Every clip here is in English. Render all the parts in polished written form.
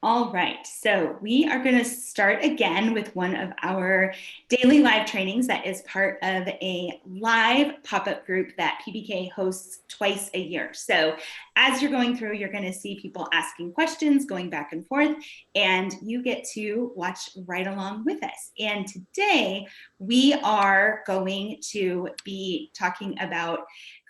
All right, so we are going to start again with one of our daily live trainings that is part of a live pop-up group that PBK hosts twice a year. So as you're going through, you're going to see people asking questions, going back and forth, and you get to watch right along with us. And today we are going to be talking about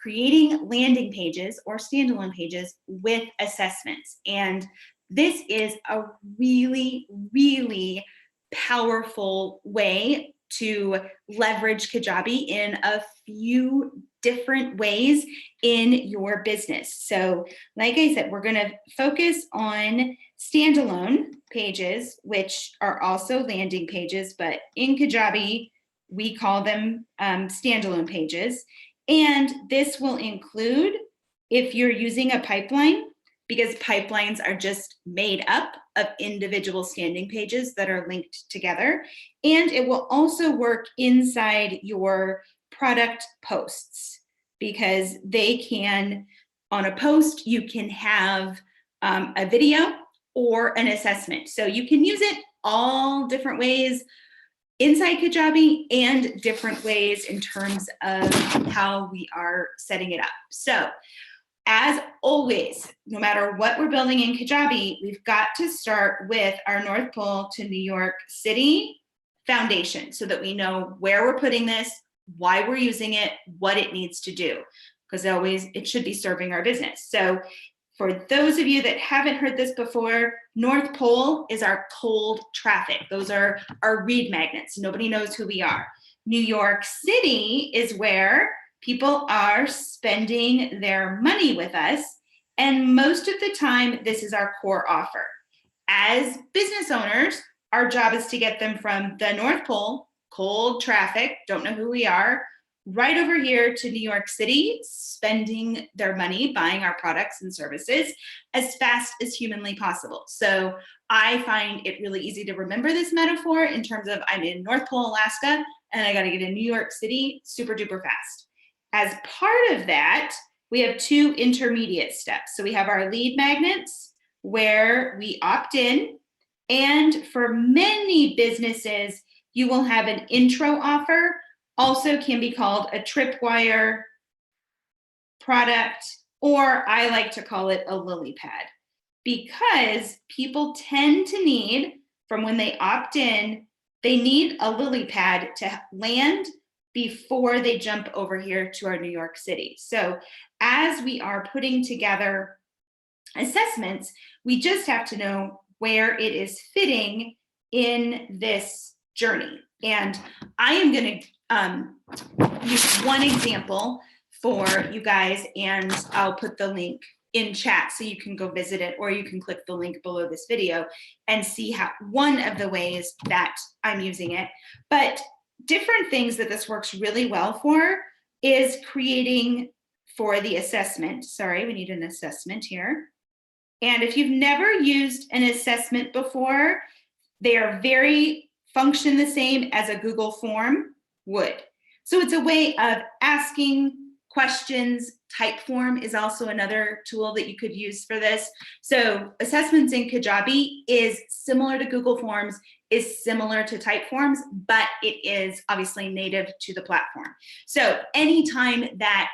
creating landing pages or standalone pages with assessments. And this is a really, really powerful way to leverage Kajabi in a few different ways in your business. So like I said, we're going to focus on standalone pages, which are also landing pages, but in Kajabi, we call them standalone pages. And this will include, if you're using a pipeline, because pipelines are just made up of individual standing pages that are linked together. And it will also work inside your product posts, because they can, on a post, you can have a video or an assessment. So you can use it all different ways inside Kajabi and different ways in terms of how we are setting it up. So as always, no matter what we're building in Kajabi, we've got to start with our North Pole to New York City foundation so that we know where we're putting this, why we're using it, what it needs to do, because it should be serving our business. So for those of you that haven't heard this before, North Pole is our cold traffic. Those are our read magnets. Nobody knows who we are. New York City is where people are spending their money with us. And most of the time, this is our core offer. As business owners, our job is to get them from the North Pole, cold traffic, don't know who we are, right over here to New York City, spending their money, buying our products and services as fast as humanly possible. So I find it really easy to remember this metaphor in terms of I'm in North Pole, Alaska, and I got to get to New York City super duper fast. As part of that, we have two intermediate steps. So we have our lead magnets where we opt in. And for many businesses, you will have an intro offer, also can be called a tripwire product, or I like to call it a lily pad, because people tend to need, from when they opt in, they need a lily pad to land before they jump over here to our New York City. So as we are putting together assessments, we just have to know where it is fitting in this journey. And I am going to use one example for you guys, and I'll put the link in chat so you can go visit it, or you can click the link below this video and see how one of the ways that I'm using it. But different things that this works really well for is creating for the assessment. Sorry, we need an assessment here. And if you've never used an assessment before, they are function the same as a Google form would. So it's a way of asking questions. Typeform is also another tool that you could use for this. So assessments in Kajabi is similar to Google Forms, is similar to Typeforms, but it is obviously native to the platform. So anytime that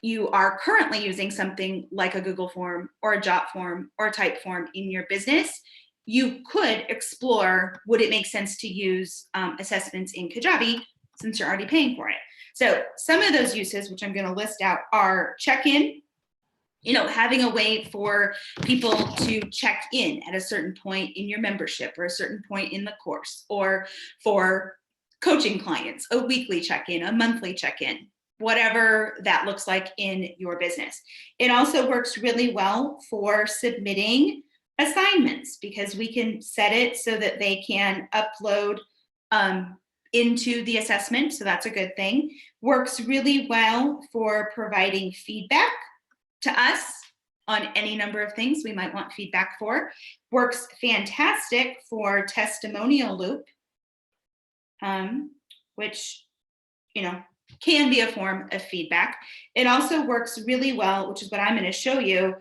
you are currently using something like a Google form or a Jot form or a Typeform in your business, you could explore, would it make sense to use assessments in Kajabi since you're already paying for it? So some of those uses, which I'm going to list out, are check-in, having a way for people to check in at a certain point in your membership or a certain point in the course, or for coaching clients, a weekly check-in, a monthly check-in, whatever that looks like in your business. It also works really well for submitting assignments, because we can set it so that they can upload into the assessment. So that's a good thing. Works really well for providing feedback to us on any number of things we might want feedback for. Works fantastic for testimonial loop, which, can be a form of feedback. It also works really well, which is what I'm going to show you,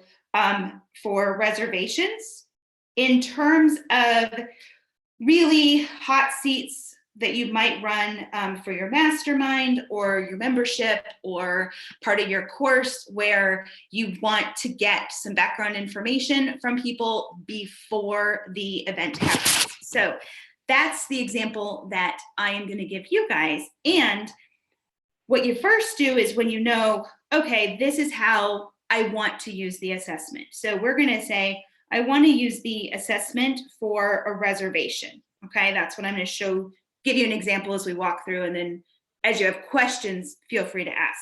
for reservations in terms of really hot seats that you might run for your mastermind or your membership or part of your course where you want to get some background information from people before the event happens. So that's the example that I am going to give you guys. And what you first do is when you know, okay, this is how I want to use the assessment. So we're going to say, I want to use the assessment for a reservation. Okay, that's what I'm going to give you an example as we walk through, and then as you have questions, feel free to ask.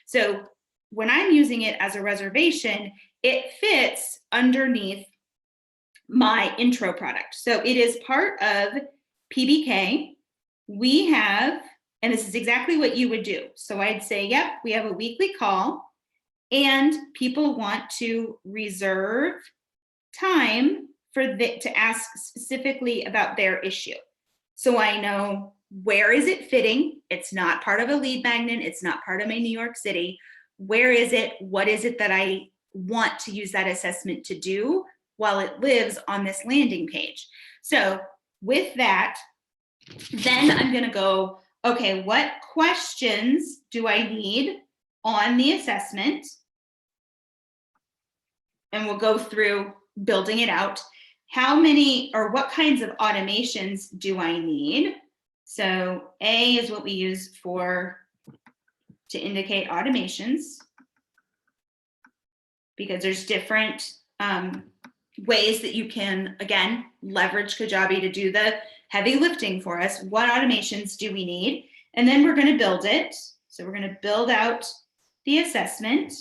So when I'm using it as a reservation, it fits underneath my intro product. So it is part of PBK. We have, and this is exactly what you would do. So I'd say, yep, we have a weekly call and people want to reserve time to ask specifically about their issue. So I know, where is it fitting? It's not part of a lead magnet. It's not part of my New York City. Where is it? What is it that I want to use that assessment to do while it lives on this landing page? So with that, then I'm going to go, okay, what questions do I need on the assessment? And we'll go through building it out. How many or what kinds of automations do I need? So A is what we use to indicate automations, because there's different ways that you can, again, leverage Kajabi to do the heavy lifting for us. What automations do we need? And then we're going to build it. So we're going to build out the assessment.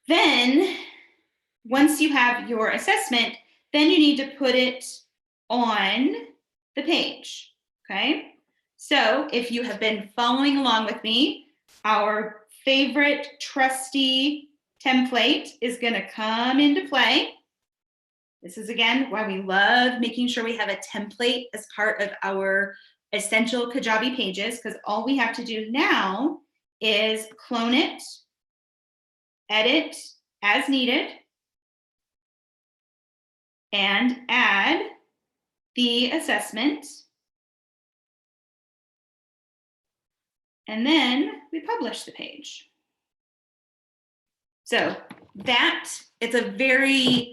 Then, once you have your assessment, then you need to put it on the page, okay? So if you have been following along with me, our favorite trusty template is going to come into play. This is, again, why we love making sure we have a template as part of our essential Kajabi pages, because all we have to do now is clone it, edit as needed, and add the assessment. And then we publish the page. So that, it's a very,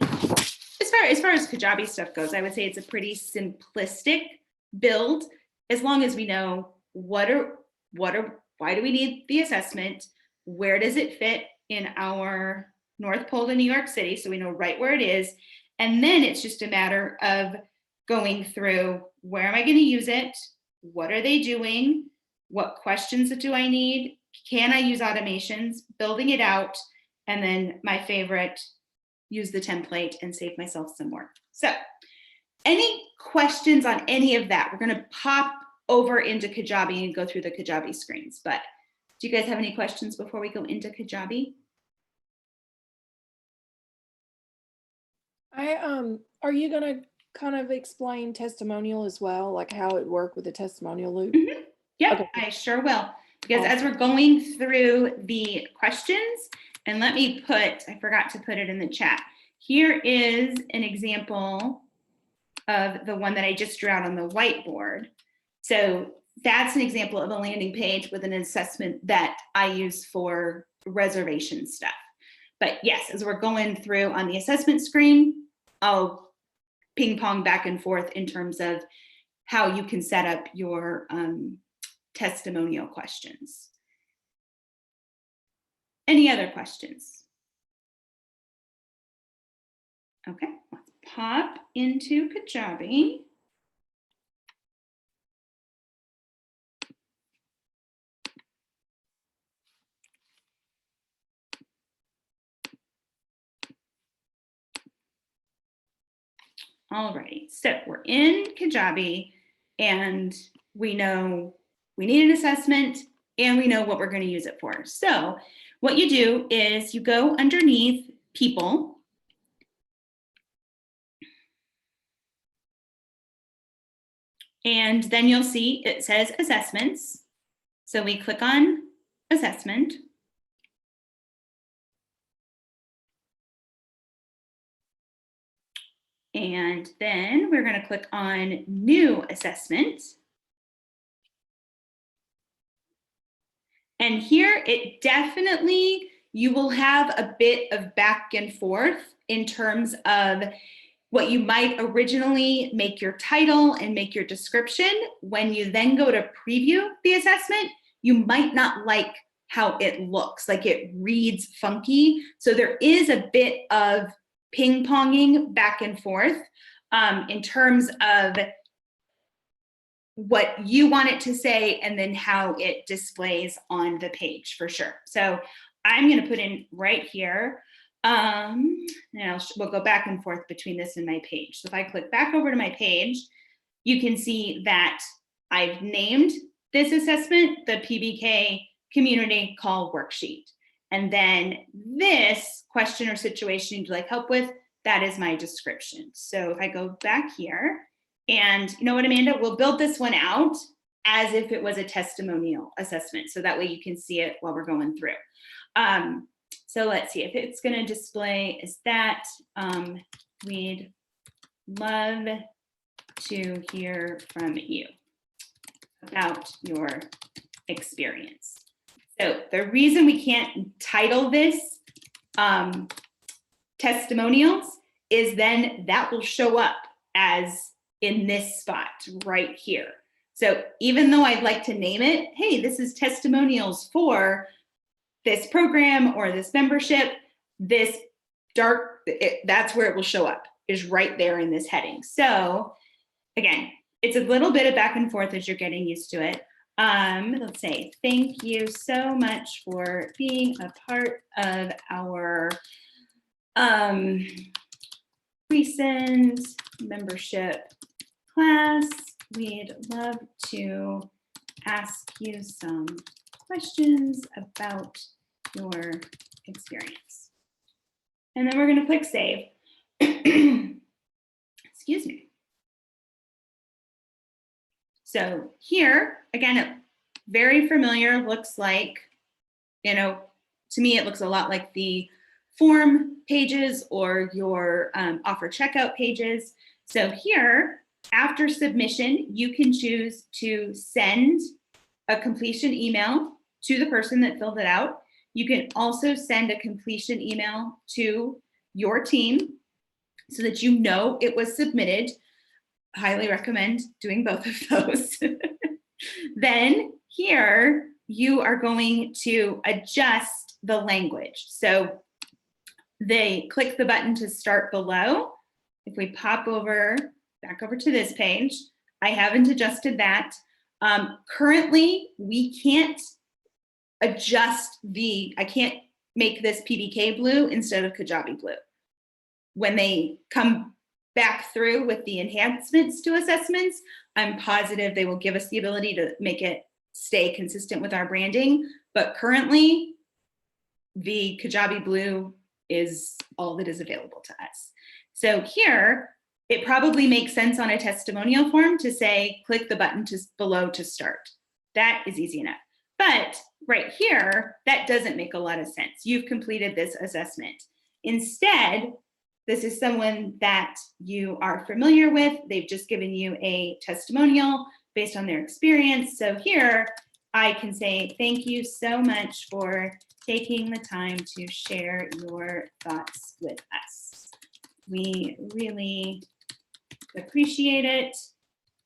as far as Kajabi stuff goes, I would say it's a pretty simplistic build, as long as we know why do we need the assessment? Where does it fit in our North Pole to New York City? So we know right where it is. And then it's just a matter of going through, where am I going to use it? What are they doing? What questions do I need? Can I use automations? Building it out. And then my favorite, use the template and save myself some work. So any questions on any of that? We're going to pop over into Kajabi and go through the Kajabi screens. But do you guys have any questions before we go into Kajabi? Are you going to kind of explain testimonial as well, like how it worked with the testimonial loop? Mm-hmm. Yep, okay. I sure will. Because as we're going through the questions, and I forgot to put it in the chat. Here is an example of the one that I just drew out on the whiteboard. So that's an example of a landing page with an assessment that I use for reservation stuff. But yes, as we're going through on the assessment screen, I'll ping pong back and forth in terms of how you can set up your testimonial questions. Any other questions? Okay, let's pop into Kajabi. Alrighty, so we're in Kajabi and we know we need an assessment and we know what we're going to use it for. So what you do is you go underneath people and then you'll see it says assessments. So we click on assessment. And then we're going to click on New Assessment. And here it definitely, you will have a bit of back and forth in terms of what you might originally make your title and make your description. When you then go to preview the assessment, you might not like how it looks, like it reads funky. So there is a bit of ping-ponging back and forth in terms of what you want it to say and then how it displays on the page for sure. So I'm going to put in right here, and we'll go back and forth between this and my page. So if I click back over to my page, you can see that I've named this assessment the PBK Community Call Worksheet. And then this question or situation you'd like help with, that is my description. So if I go back here, and you know what, Amanda, we'll build this one out as if it was a testimonial assessment. So that way you can see it while we're going through. So let's see if it's going to display as that. We'd love to hear from you about your experience. So the reason we can't title this testimonials is then that will show up as in this spot right here. So even though I'd like to name it, hey, this is testimonials for this program or this membership, this dark, that's where it will show up, is right there in this heading. So again, it's a little bit of back and forth as you're getting used to it. Let's say, thank you so much for being a part of our recent membership class. We'd love to ask you some questions about your experience. And then we're going to click save. Excuse me. So here, again, very familiar, looks like, to me, it looks a lot like the form pages or your offer checkout pages. So here, after submission, you can choose to send a completion email to the person that filled it out. You can also send a completion email to your team so that you know it was submitted. Highly recommend doing both of those. Then here, you are going to adjust the language. So they click the button to start below. If we pop over, back over to this page, I haven't adjusted that. Currently, we can't adjust I can't make this PBK blue instead of Kajabi blue. When they come back through with the enhancements to assessments, I'm positive they will give us the ability to make it stay consistent with our branding. But currently, the Kajabi blue is all that is available to us. So here, it probably makes sense on a testimonial form to say, click the button below to start. That is easy enough. But right here, that doesn't make a lot of sense. You've completed this assessment. Instead, this is someone that you are familiar with. They've just given you a testimonial based on their experience. So here, I can say, thank you so much for taking the time to share your thoughts with us. We really appreciate it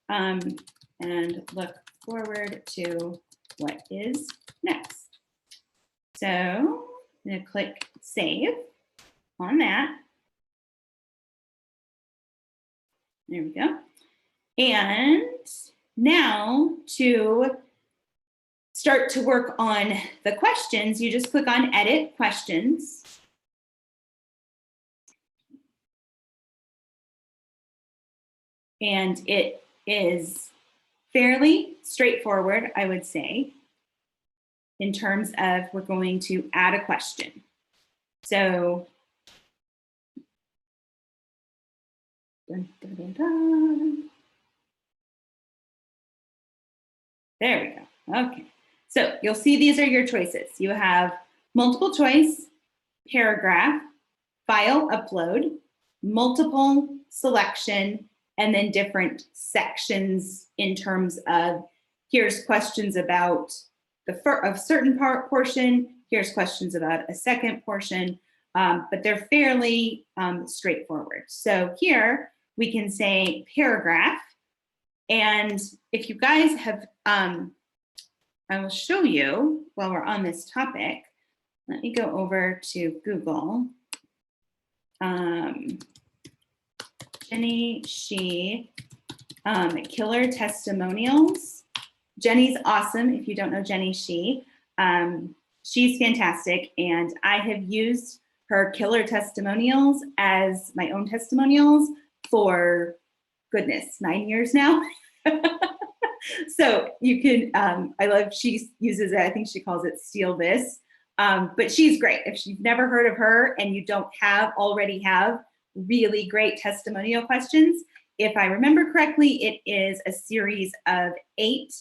and look forward to what is next. So I'm going to click save on that. There we go. And now to start to work on the questions, you just click on Edit Questions. And it is fairly straightforward, I would say, in terms of we're going to add a question. So, dun, dun, dun, dun. There we go. Okay. So you'll see these are your choices. You have multiple choice, paragraph, file upload, multiple selection, and then different sections in terms of here's questions about a certain portion, here's questions about a second portion, but they're fairly straightforward. So here we can say paragraph, and if you guys have, I will show you while we're on this topic. Let me go over to Google. Jenny Shih, killer testimonials. Jenny's awesome. If you don't know Jenny Shih, she's fantastic. And I have used her killer testimonials as my own testimonials for, goodness, 9 years now. So you can, I love, she uses it, I think she calls it steal this. But she's great. If you've never heard of her and you don't already have really great testimonial questions, if I remember correctly, it is a series of 8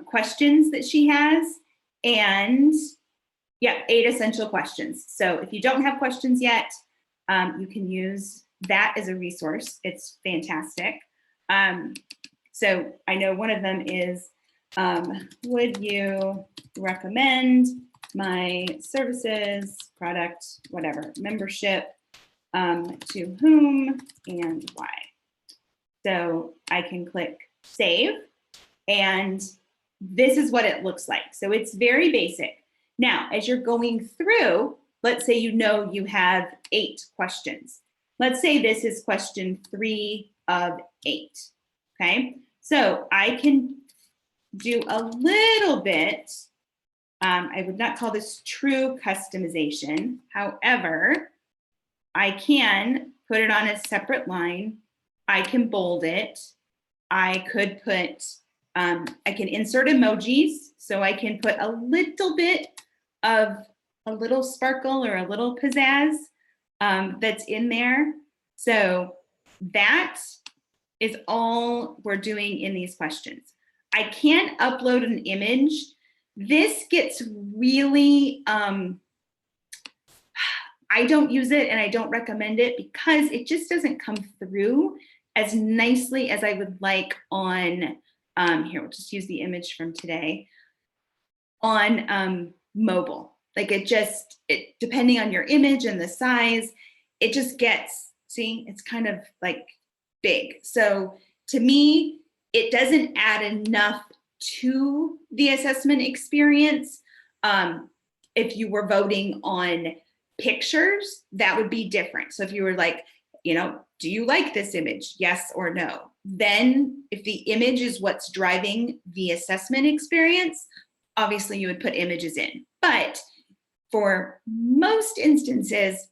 questions that she has, and yeah, 8 essential questions. So if you don't have questions yet, you can use that as a resource. It's fantastic. So I know one of them is, would you recommend my services, product, whatever, membership, to whom and why? So I can click save, and this is what it looks like. So it's very basic. Now, as you're going through, let's say you have 8 questions. Let's say this is question 3 of 8, okay? So I can do a little bit, I would not call this true customization. However, I can put it on a separate line. I can bold it. I could put, I can insert emojis. So I can put a little bit of a little sparkle or a little pizzazz that's in there. So that is all we're doing in these questions. I can't upload an image. This gets really, I don't use it and I don't recommend it because it just doesn't come through as nicely as I would like on, here, we'll just use the image from today, on mobile. Like depending on your image and the size, it just gets, see, it's kind of like big. So to me, it doesn't add enough to the assessment experience. If you were voting on pictures, that would be different. So if you were like, do you like this image? Yes or no. Then if the image is what's driving the assessment experience, obviously you would put images in. But for most instances,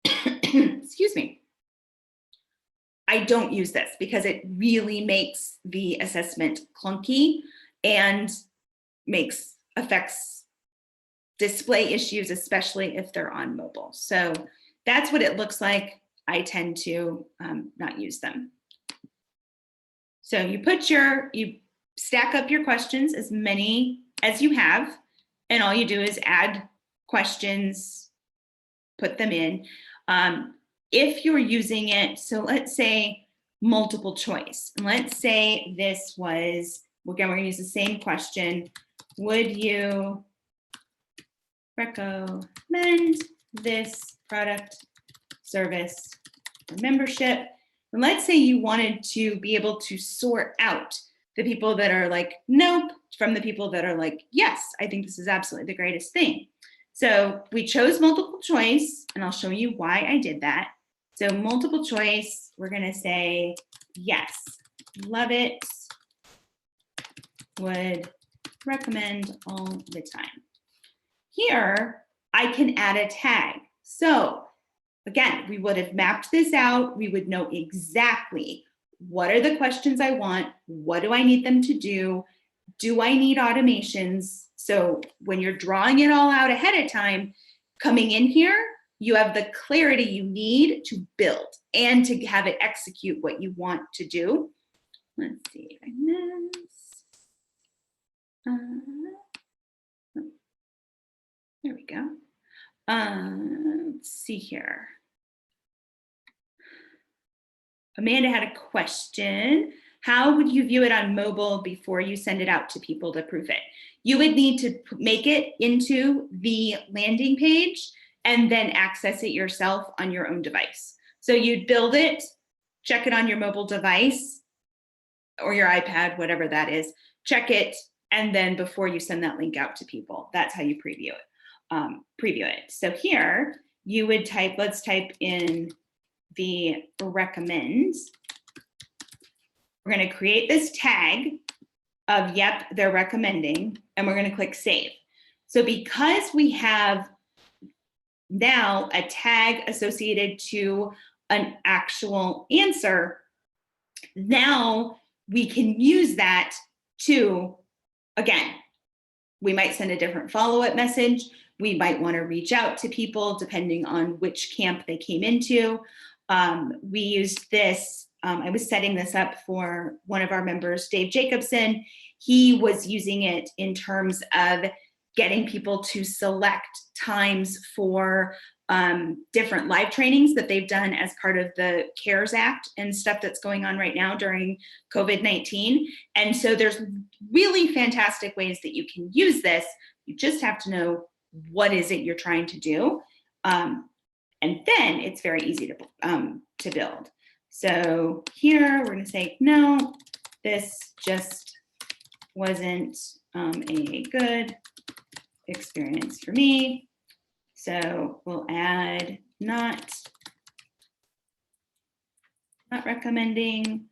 excuse me, I don't use this because it really makes the assessment clunky and affects display issues, especially if they're on mobile. So that's what it looks like. I tend to not use them. So you stack up your questions, as many as you have, and all you do is add questions, put them in. If you're using it, so let's say multiple choice, and let's say this was, again, we're gonna use the same question. Would you recommend this product, service, or membership? And let's say you wanted to be able to sort out the people that are like, nope, from the people that are like, yes, I think this is absolutely the greatest thing. So we chose multiple choice, and I'll show you why I did that. So multiple choice, we're gonna say, yes, love it, would recommend all the time. Here, I can add a tag. So again, we would have mapped this out. We would know exactly what are the questions I want? What do I need them to do? Do I need automations? So when you're drawing it all out ahead of time, coming in here, you have the clarity you need to build and to have it execute what you want to do. Let's see if I miss. There we go. Let's see here. Amanda had a question. How would you view it on mobile before you send it out to people to proof it? You would need to make it into the landing page and then access it yourself on your own device. So you'd build it, check it on your mobile device or your iPad, whatever that is, check it, and then before you send that link out to people, that's how you preview it. So here you would type, let's type in the recommend. We're going to create this tag of, yep, they're recommending, and we're going to click save. So because we have now a tag associated to an actual answer, now we can use that to, again, we might send a different follow-up message. We might want to reach out to people depending on which camp they came into. We used this, I was setting this up for one of our members, Dave Jacobson. He was using it in terms of getting people to select times for different live trainings that they've done as part of the CARES Act and stuff that's going on right now during COVID-19. And so there's really fantastic ways that you can use this. You just have to know what is it you're trying to do. And then it's very easy to build. So here we're going to say, no, this just wasn't a good experience for me. So we'll add not recommending,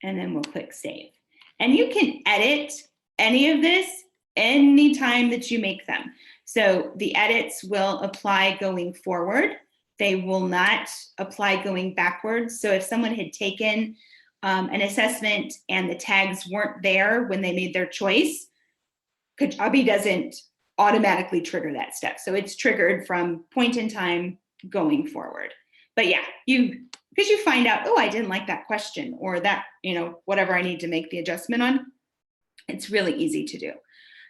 and then we'll click save. And you can edit any of this anytime that you make them. So the edits will apply going forward. They will not apply going backwards. So if someone had taken an assessment and the tags weren't there when they made their choice, Kajabi doesn't automatically trigger that step. So it's triggered from point in time going forward. But yeah, because you find out, oh, I didn't like that question, or that, whatever I need to make the adjustment on, it's really easy to do.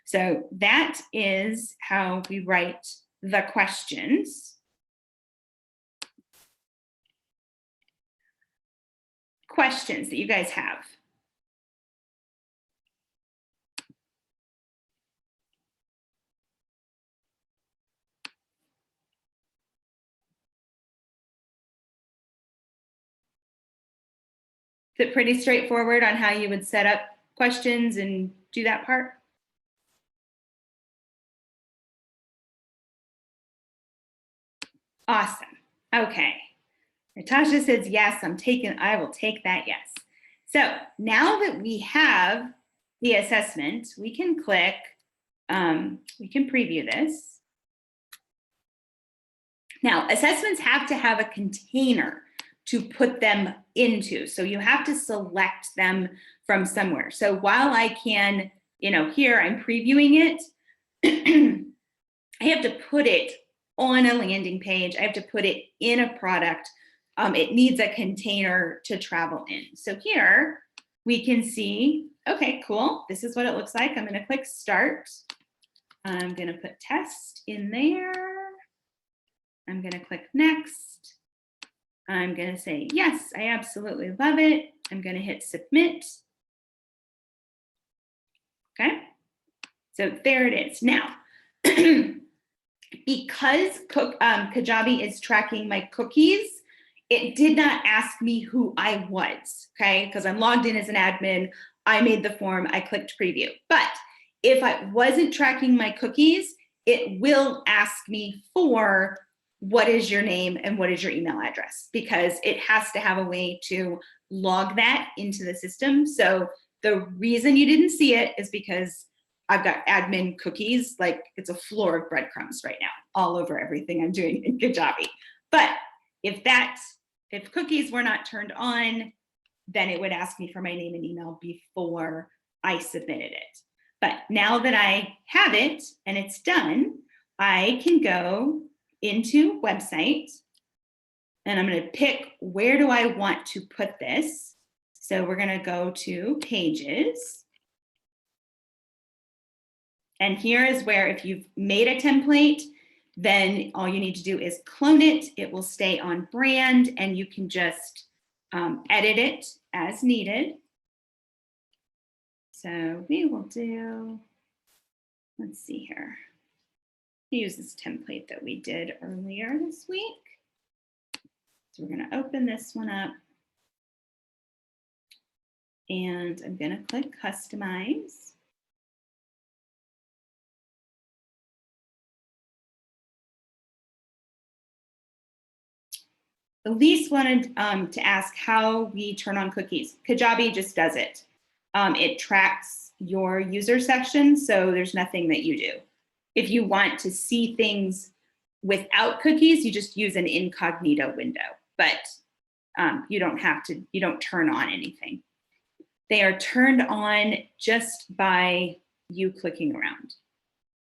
So that is how we write the questions. Questions that you guys have. Is it pretty straightforward on how you would set up questions and do that part? Awesome. Okay. Natasha says, yes, I will take that yes. So now that we have the assessment, we can click, we can preview this. Now, assessments have to have a container to put them into. So you have to select them from somewhere. So while I can, here I'm previewing it, I have to put it on a landing page. I have to put it in a product. It needs a container to travel in. So here we can see, okay, cool. This is what it looks like. I'm going to click start. I'm going to put test in there. I'm going to click next. I'm going to say, yes, I absolutely love it. I'm going to hit submit. Okay. So there it is. Now, because Kajabi is tracking my cookies, it did not ask me who I was, okay? Because I'm logged in as an admin, I made the form, I clicked preview. But if I wasn't tracking my cookies, it will ask me for what is your name and what is your email address, because it has to have a way to log that into the system. So the reason you didn't see it is because I've got admin cookies, like it's a floor of breadcrumbs right now, all over everything I'm doing in Kajabi. But if cookies were not turned on, then it would ask me for my name and email before I submitted it. But now that I have it and it's done, I can go into website and I'm going to pick where do I want to put this. So we're going to go to pages. And here is where, if you've made a template, then all you need to do is clone it. It will stay on brand and you can just edit it as needed. So we will do, let's see here. Use this template that we did earlier this week. So we're going to open this one up. And I'm going to click customize. Elise wanted to ask how we turn on cookies. Kajabi just does it. It tracks your user session, so there's nothing that you do. If you want to see things without cookies, you just use an incognito window, but you don't turn on anything. They are turned on just by you clicking around.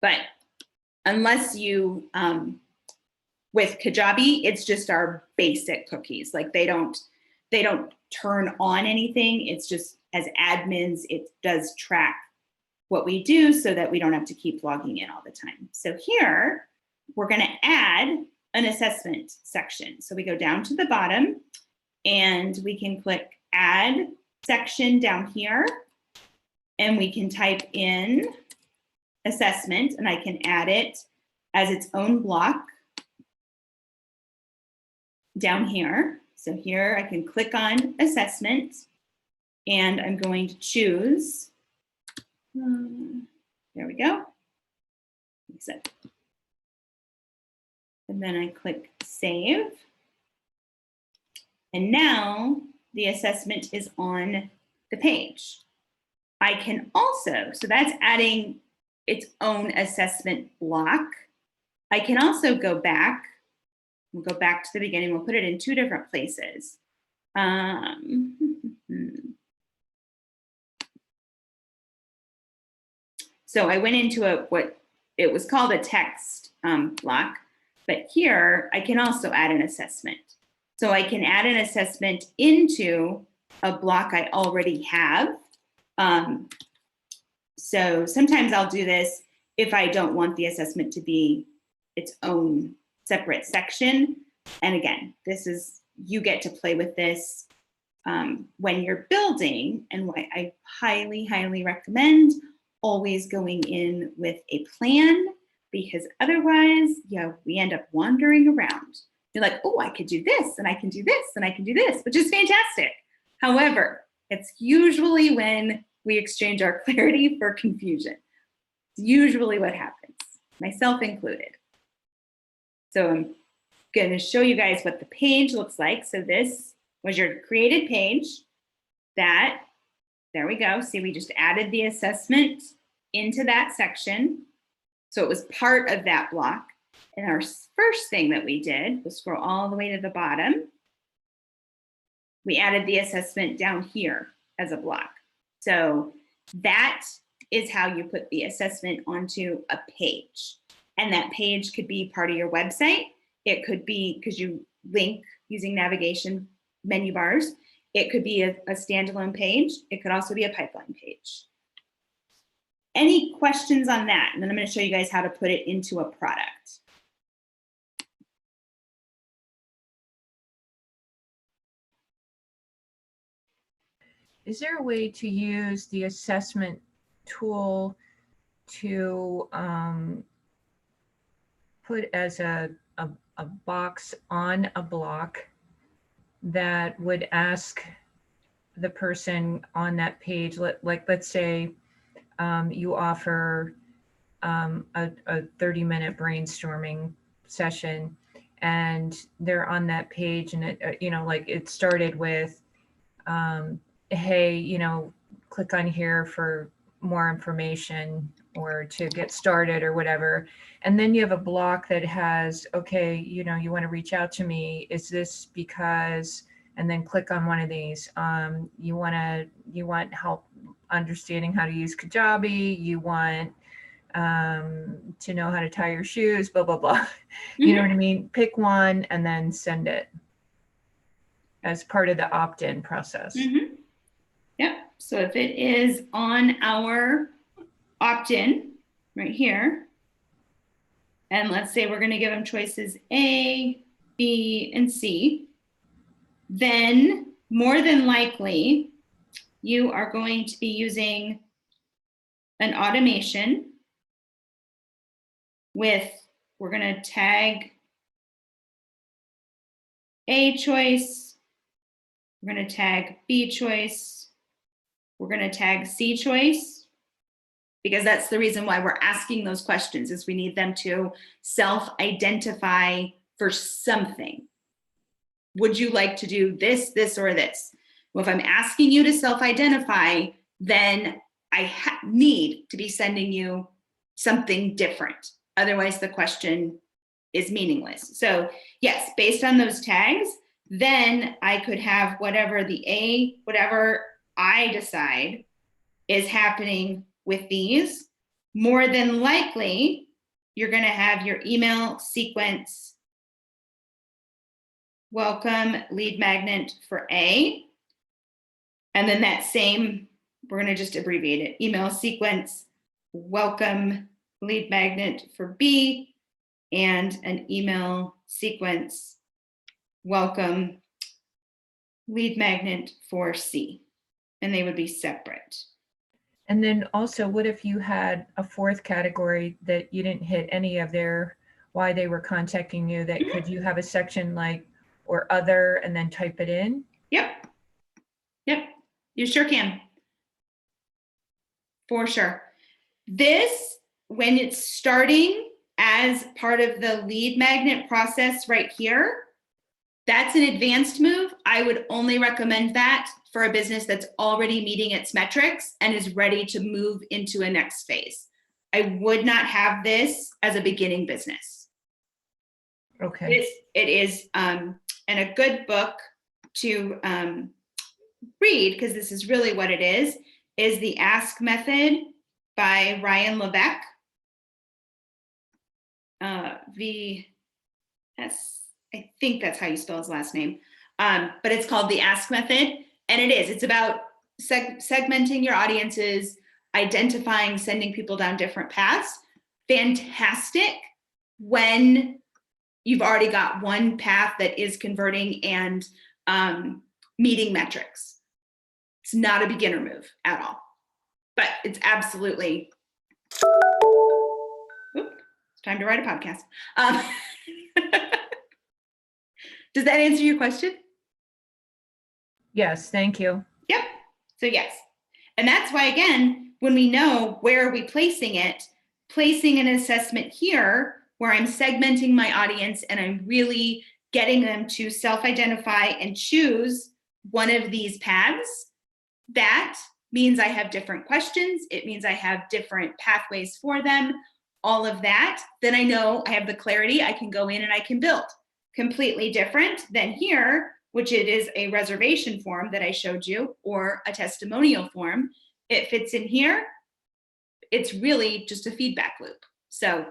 But unless you, with Kajabi, it's just our basic cookies. Like they don't turn on anything. It's just as admins, it does track what we do so that we don't have to keep logging in all the time. So here, we're gonna add an assessment section. So we go down to the bottom and we can click add section down here and we can type in assessment and I can add it as its own block down here. So here I can click on assessment and I'm going to choose, there we go. And then I click save. And now the assessment is on the page. I can also, so that's adding its own assessment block. I can also go back. We'll go back to the beginning. We'll put it in two different places. So I went into what it was called a text block, but here I can also add an assessment. So I can add an assessment into a block I already have. So sometimes I'll do this if I don't want the assessment to be its own separate section. And again, this is, you get to play with this when you're building, and why I highly, highly recommend always going in with a plan, because otherwise, we end up wandering around. You're like, oh, I could do this, and I can do this, and I can do this, which is fantastic. However, it's usually when we exchange our clarity for confusion. It's usually what happens, myself included. So I'm going to show you guys what the page looks like. So this was your created page. There we go. See, we just added the assessment into that section. So it was part of that block. And our first thing that we did was scroll all the way to the bottom. We added the assessment down here as a block. So that is how you put the assessment onto a page. And that page could be part of your website. It could be, because you link using navigation menu bars, it could be a standalone page. It could also be a pipeline page. Any questions on that? And then I'm going to show you guys how to put it into a product. Is there a way to use the assessment tool to put as a box on a block that would ask the person on that page, let's say you offer a 30-minute brainstorming session, and they're on that page, and it, like it started with, hey, click on here for more information or to get started or whatever. And then you have a block that has, okay, you want to reach out to me. Is this because, and then click on one of these. You want help understanding how to use Kajabi. You want to know how to tie your shoes, blah, blah, blah. You know what I mean? Pick one and then send it as part of the opt-in process. Yep. So if it is on our opt-in right here, and let's say we're going to give them choices A, B, and C, then more than likely, you are going to be using an automation with, we're going to tag A choice, we're going to tag B choice, we're going to tag C choice, because that's the reason why we're asking those questions, is we need them to self-identify for something. Would you like to do this, this, or this? Well, if I'm asking you to self-identify, then I need to be sending you something different. Otherwise, the question is meaningless. So yes, based on those tags, then I could have whatever I decide is happening with these. More than likely, you're going to have your email sequence welcome lead magnet for A. And then that same, we're going to just abbreviate it, email sequence welcome lead magnet for B, and an email sequence welcome lead magnet for C. And they would be separate. And then also, what if you had a fourth category that you didn't hit any of why they were contacting you? That could you have a section like, or other, and then type it in? Yep. Yep. You sure can. For sure. This, when it's starting as part of the lead magnet process right here, that's an advanced move. I would only recommend that for a business that's already meeting its metrics and is ready to move into a next phase. I would not have this as a beginning business. Okay. It is, and a good book to read, because this is really what it is the Ask Method by Ryan Levesque. I think that's how you spell his last name. But it's called the Ask Method. And it's about segmenting your audiences, identifying, sending people down different paths. Fantastic when you've already got one path that is converting and meeting metrics. It's not a beginner move at all, but it's absolutely, it's time to write a podcast. Does that answer your question? Yes, thank you. Yep. So yes. And that's why, again, when we know where are we placing it, placing an assessment here where I'm segmenting my audience and I'm really getting them to self-identify and choose one of these paths, that means I have different questions. It means I have different pathways for them, all of that. Then I know I have the clarity. I can go in and I can build. Completely different than here, which it is a reservation form that I showed you, or a testimonial form. It fits in here. It's really just a feedback loop. So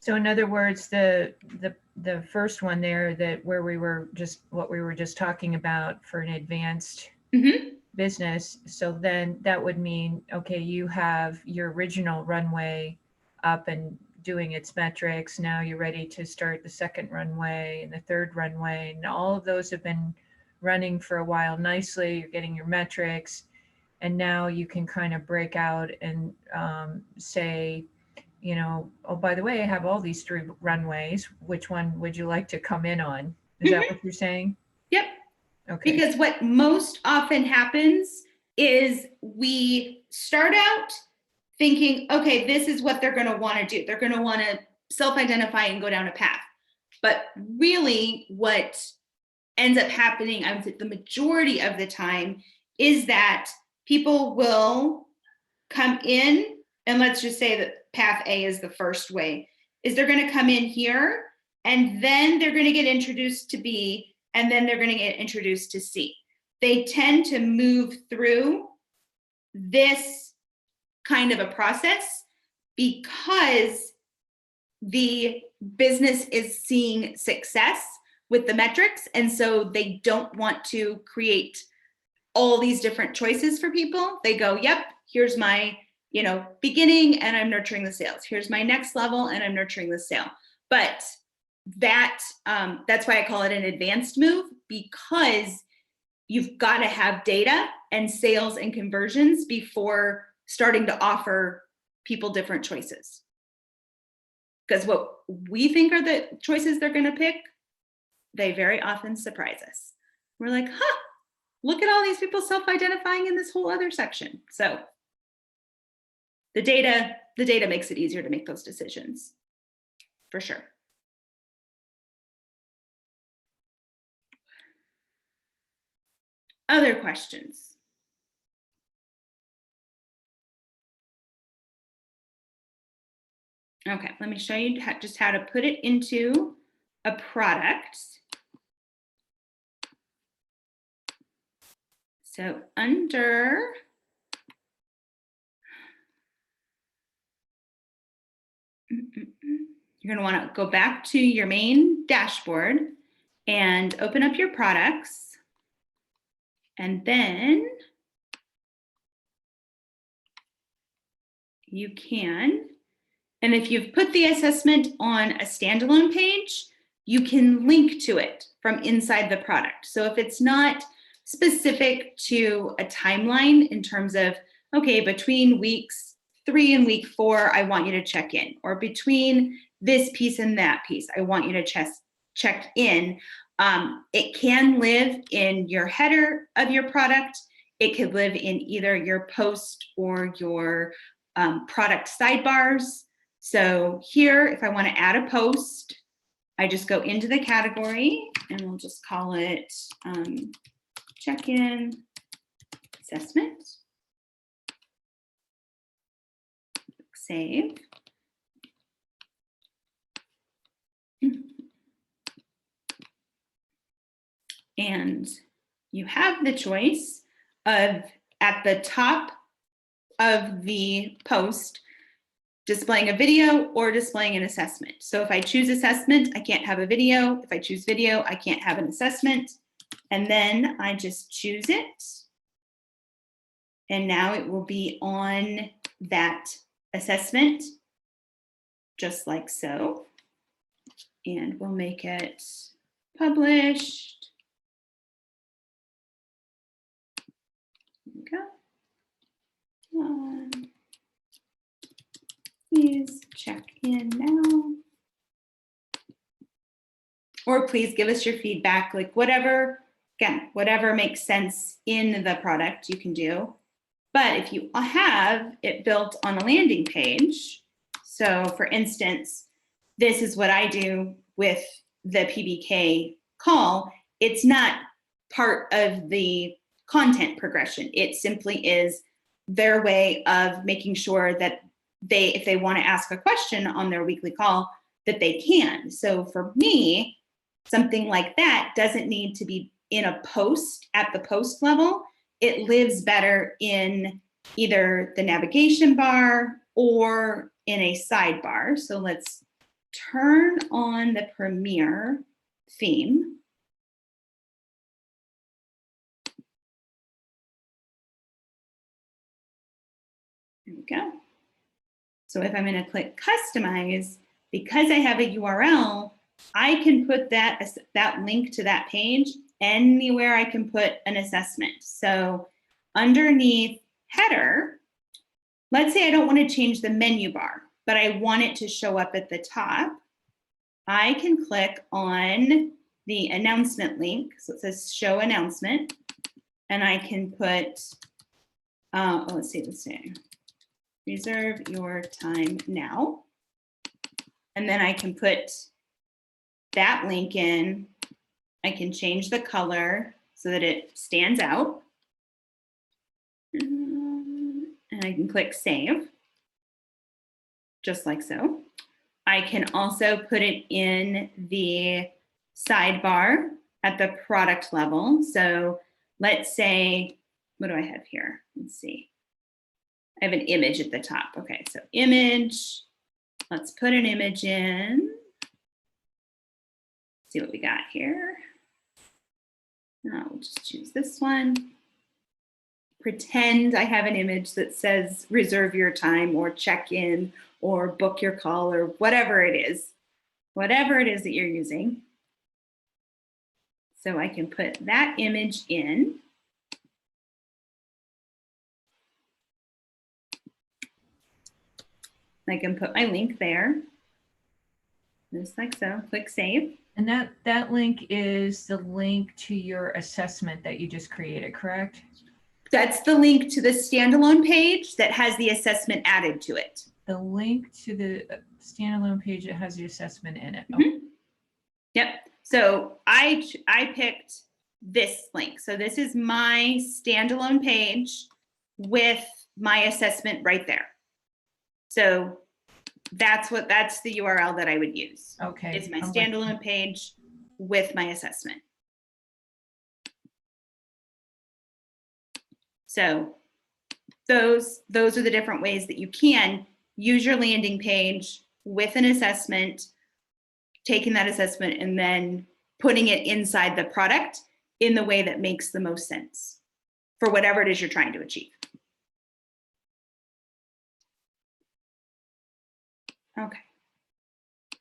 in other words, the first one there, what we were just talking about for an advanced business. So then that would mean, okay, you have your original runway up and doing its metrics. Now you're ready to start the second runway and the third runway, and all of those have been running for a while nicely. You're getting your metrics, and now you can kind of break out and say, oh, by the way, I have all these 3 runways. Which one would you like to come in on? Is that what you're saying? Yep. Okay. Because what most often happens is we start out thinking, okay, this is what they're going to want to do. They're going to want to self-identify and go down a path. But really what ends up happening, I would say the majority of the time, is that people will come in, and let's just say that path A is the first way, is they're going to come in here, and then they're going to get introduced to B, and then they're going to get introduced to C. They tend to move through this kind of a process because the business is seeing success with the metrics, and so they don't want to create all these different choices for people. They go, yep, here's my beginning, and I'm nurturing the sales. Here's my next level, and I'm nurturing the sale. But that's why I call it an advanced move, because you've got to have data and sales and conversions before starting to offer people different choices. Because what we think are the choices they're going to pick, they very often surprise us. We're like, huh, look at all these people self-identifying in this whole other section. So the data makes it easier to make those decisions, for sure. Other questions? Okay, let me show you just how to put it into a product. So under you're going to want to go back to your main dashboard and open up your products. And then you can, and if you've put the assessment on a standalone page, you can link to it from inside the product. So if it's not specific to a timeline in terms of, okay, between weeks 3 and week 4, I want you to check in, or between this piece and that piece, I want you to check in. It can live in your header of your product. It could live in either your post or your product sidebars. So here, if I want to add a post, I just go into the category and we'll just call it check-in assessment. Save. And you have the choice of, at the top of the post, displaying a video or displaying an assessment. So if I choose assessment, I can't have a video. If I choose video, I can't have an assessment. And then I just choose it. And now it will be on that assessment, just like so. And we'll make it published. There we go. Please check in now. Or please give us your feedback, like whatever, again, whatever makes sense in the product you can do. But if you have it built on a landing page, so for instance, this is what I do with the PBK call. It's not part of the content progression. It simply is their way of making sure that if they want to ask a question on their weekly call, that they can. So for me, something like that doesn't need to be in a post at the post level. It lives better in either the navigation bar or in a sidebar. So let's turn on the Premier theme. There we go. So if I'm going to click customize, because I have a URL, I can put that link to that page anywhere I can put an assessment. So underneath header, let's say I don't want to change the menu bar, but I want it to show up at the top. I can click on the announcement link. So it says show announcement. And I can put, let's see, reserve your time now. And then I can put that link in. I can change the color so that it stands out. And I can click save, just like so. I can also put it in the sidebar at the product level. So let's say, what do I have here? Let's see. I have an image at the top. Okay, so image. Let's put an image in. See what we got here. Now we'll just choose this one. Pretend I have an image that says reserve your time or check in or book your call or whatever it is that you're using. So I can put that image in. I can put my link there, just like so. Click save. And that link is the link to your assessment that you just created, correct? That's the link to the standalone page that has the assessment added to it. The link to the standalone page that has the assessment in it. Mm-hmm. Yep. So I picked this link. So this is my standalone page with my assessment right there. So that's the URL that I would use. Okay. It's my standalone page with my assessment. So those are the different ways that you can use your landing page with an assessment, taking that assessment and then putting it inside the product in the way that makes the most sense for whatever it is you're trying to achieve. Okay.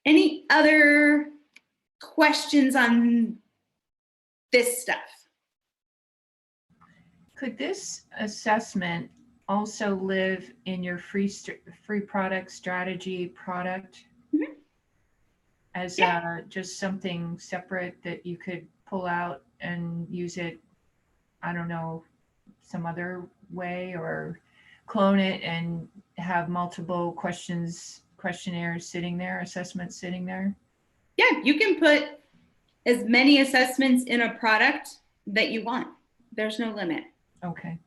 Any other questions on this stuff? Could this assessment also live in your free product strategy product? Mm-hmm. As just something separate that you could pull out and use it, I don't know, some other way, or clone it and have multiple questionnaires sitting there, assessments sitting there? Yeah, you can put as many assessments in a product that you want. There's no limit. Okay.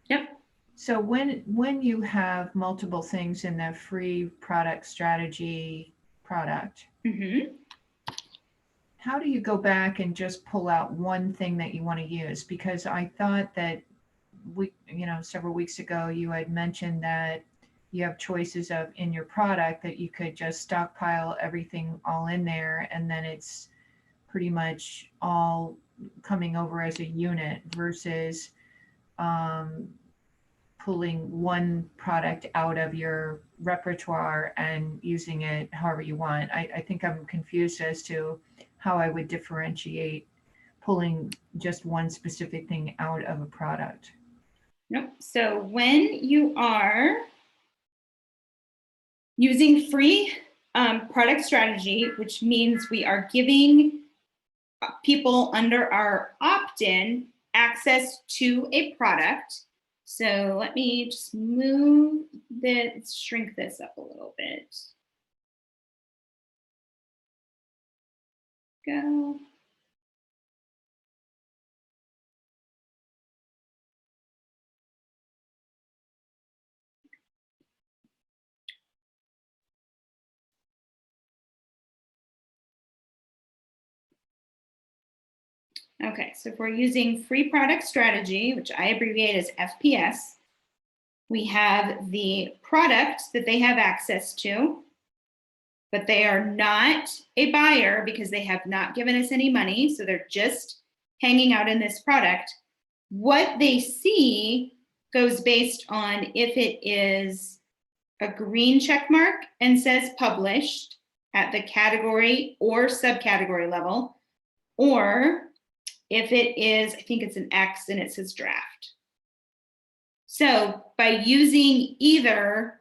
Yep. So when you have multiple things in the free product strategy product, Mm-hmm. how do you go back and just pull out one thing that you want to use? Because I thought that several weeks ago, you had mentioned that you have choices of in your product that you could just stockpile everything all in there, and then it's pretty much all coming over as a unit versus pulling one product out of your repertoire and using it however you want. I think I'm confused as to how I would differentiate pulling just one specific thing out of a product. Nope. So when you are using free product strategy, which means we are giving people under our opt-in access to a product. So let me just shrink this up a little bit. Go. Okay, so if we're using free product strategy, which I abbreviate as FPS, we have the product that they have access to, but they are not a buyer because they have not given us any money. So they're just hanging out in this product. What they see goes based on if it is a green check mark and says published at the category or subcategory level, or if it is, I think it's an X and it says draft. So by using either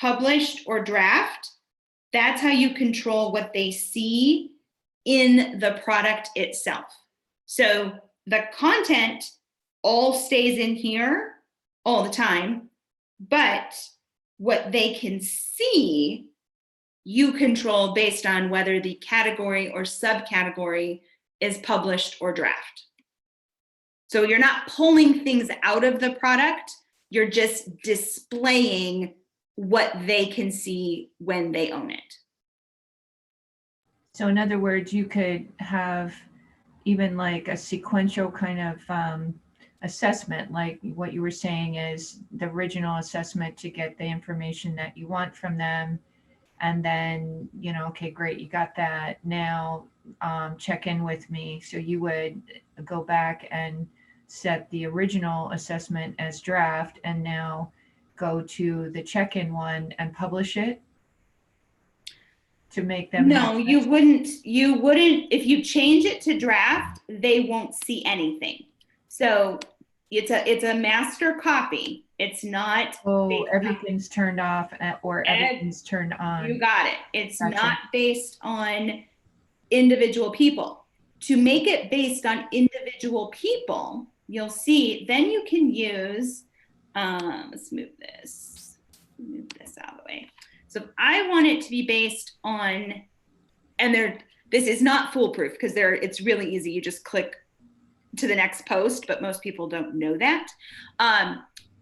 published or draft, that's how you control what they see in the product itself. So the content all stays in here all the time, but what they can see, you control based on whether the category or subcategory is published or draft. So you're not pulling things out of the product, you're just displaying what they can see when they own it. So in other words, you could have even like a sequential kind of assessment, like what you were saying is the original assessment to get the information that you want from them. And then, okay, great, you got that. Now check in with me. So you would go back and set the original assessment as draft and now go to the check-in one and publish it. to make them No, have you wouldn't, if you change it to draft, they won't see anything. So it's a master copy. It's not oh, based on, everything's turned off or everything's turned on. you got it. It's Gotcha. not based on individual people. To make it based on individual people, you'll see, then you can use, let's move this out of the way. So if I want it to be based on, and this is not foolproof because it's really easy. You just click to the next post, but most people don't know that.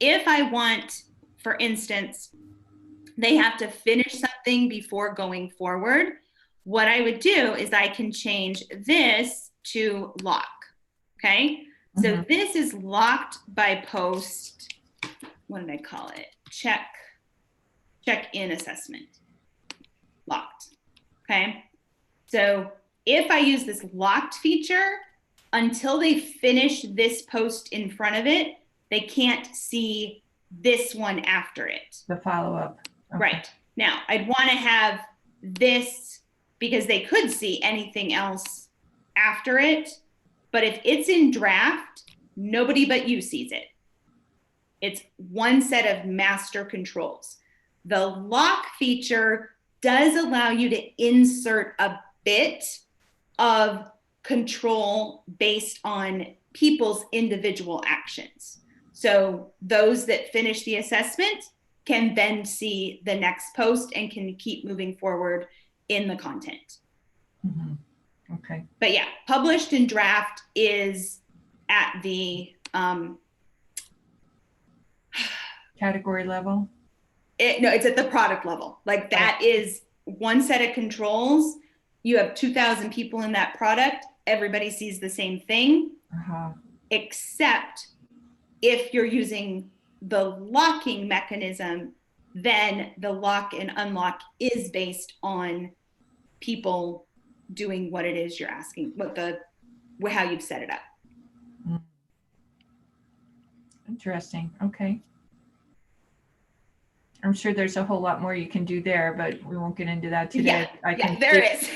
If I want, for instance, they have to finish something before going forward, what I would do is I can change this to lock, okay? So Mhm. this is locked by post, what did I call it? Check-in assessment, locked, okay? So if I use this locked feature, until they finish this post in front of it, they can't see this one after it. The follow-up. Okay. Right. Now, I'd want to have this because they could see anything else after it. But if it's in draft, nobody but you sees it. It's one set of master controls. The lock feature does allow you to insert a bit of control based on people's individual actions. So those that finish the assessment can then see the next post and can keep moving forward in the content. Mhm. Okay. But yeah, published in draft is at the Category level? no, it's at the product level. Like that is one set of controls. You have 2,000 people in that product. Everybody sees the same thing, except if you're using the locking mechanism, then the lock and unlock is based on people doing what it is you're asking, how you've set it up. Interesting. Okay. I'm sure there's a whole lot more you can do there, but we won't get into that today. There is.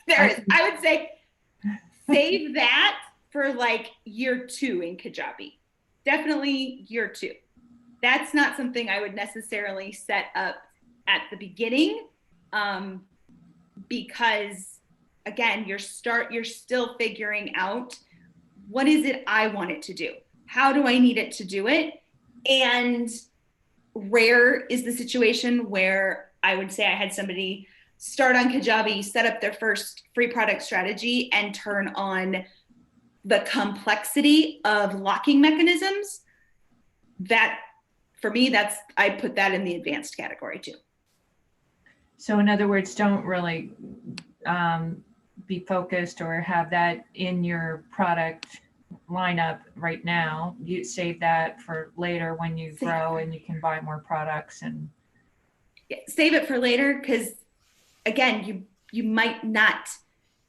I would say save that for like year 2 in Kajabi. Definitely year 2. That's not something I would necessarily set up at the beginning, because again, you're still figuring out what is it I want it to do? How do I need it to do it? And rare is the situation where I would say I had somebody start on Kajabi, set up their first free product strategy, and turn on the complexity of locking mechanisms. That, for me, I put that in the advanced category too. So in other words, don't really be focused or have that in your product lineup right now. You save that for later when you grow and you can buy more products and save it for later, because again, you might not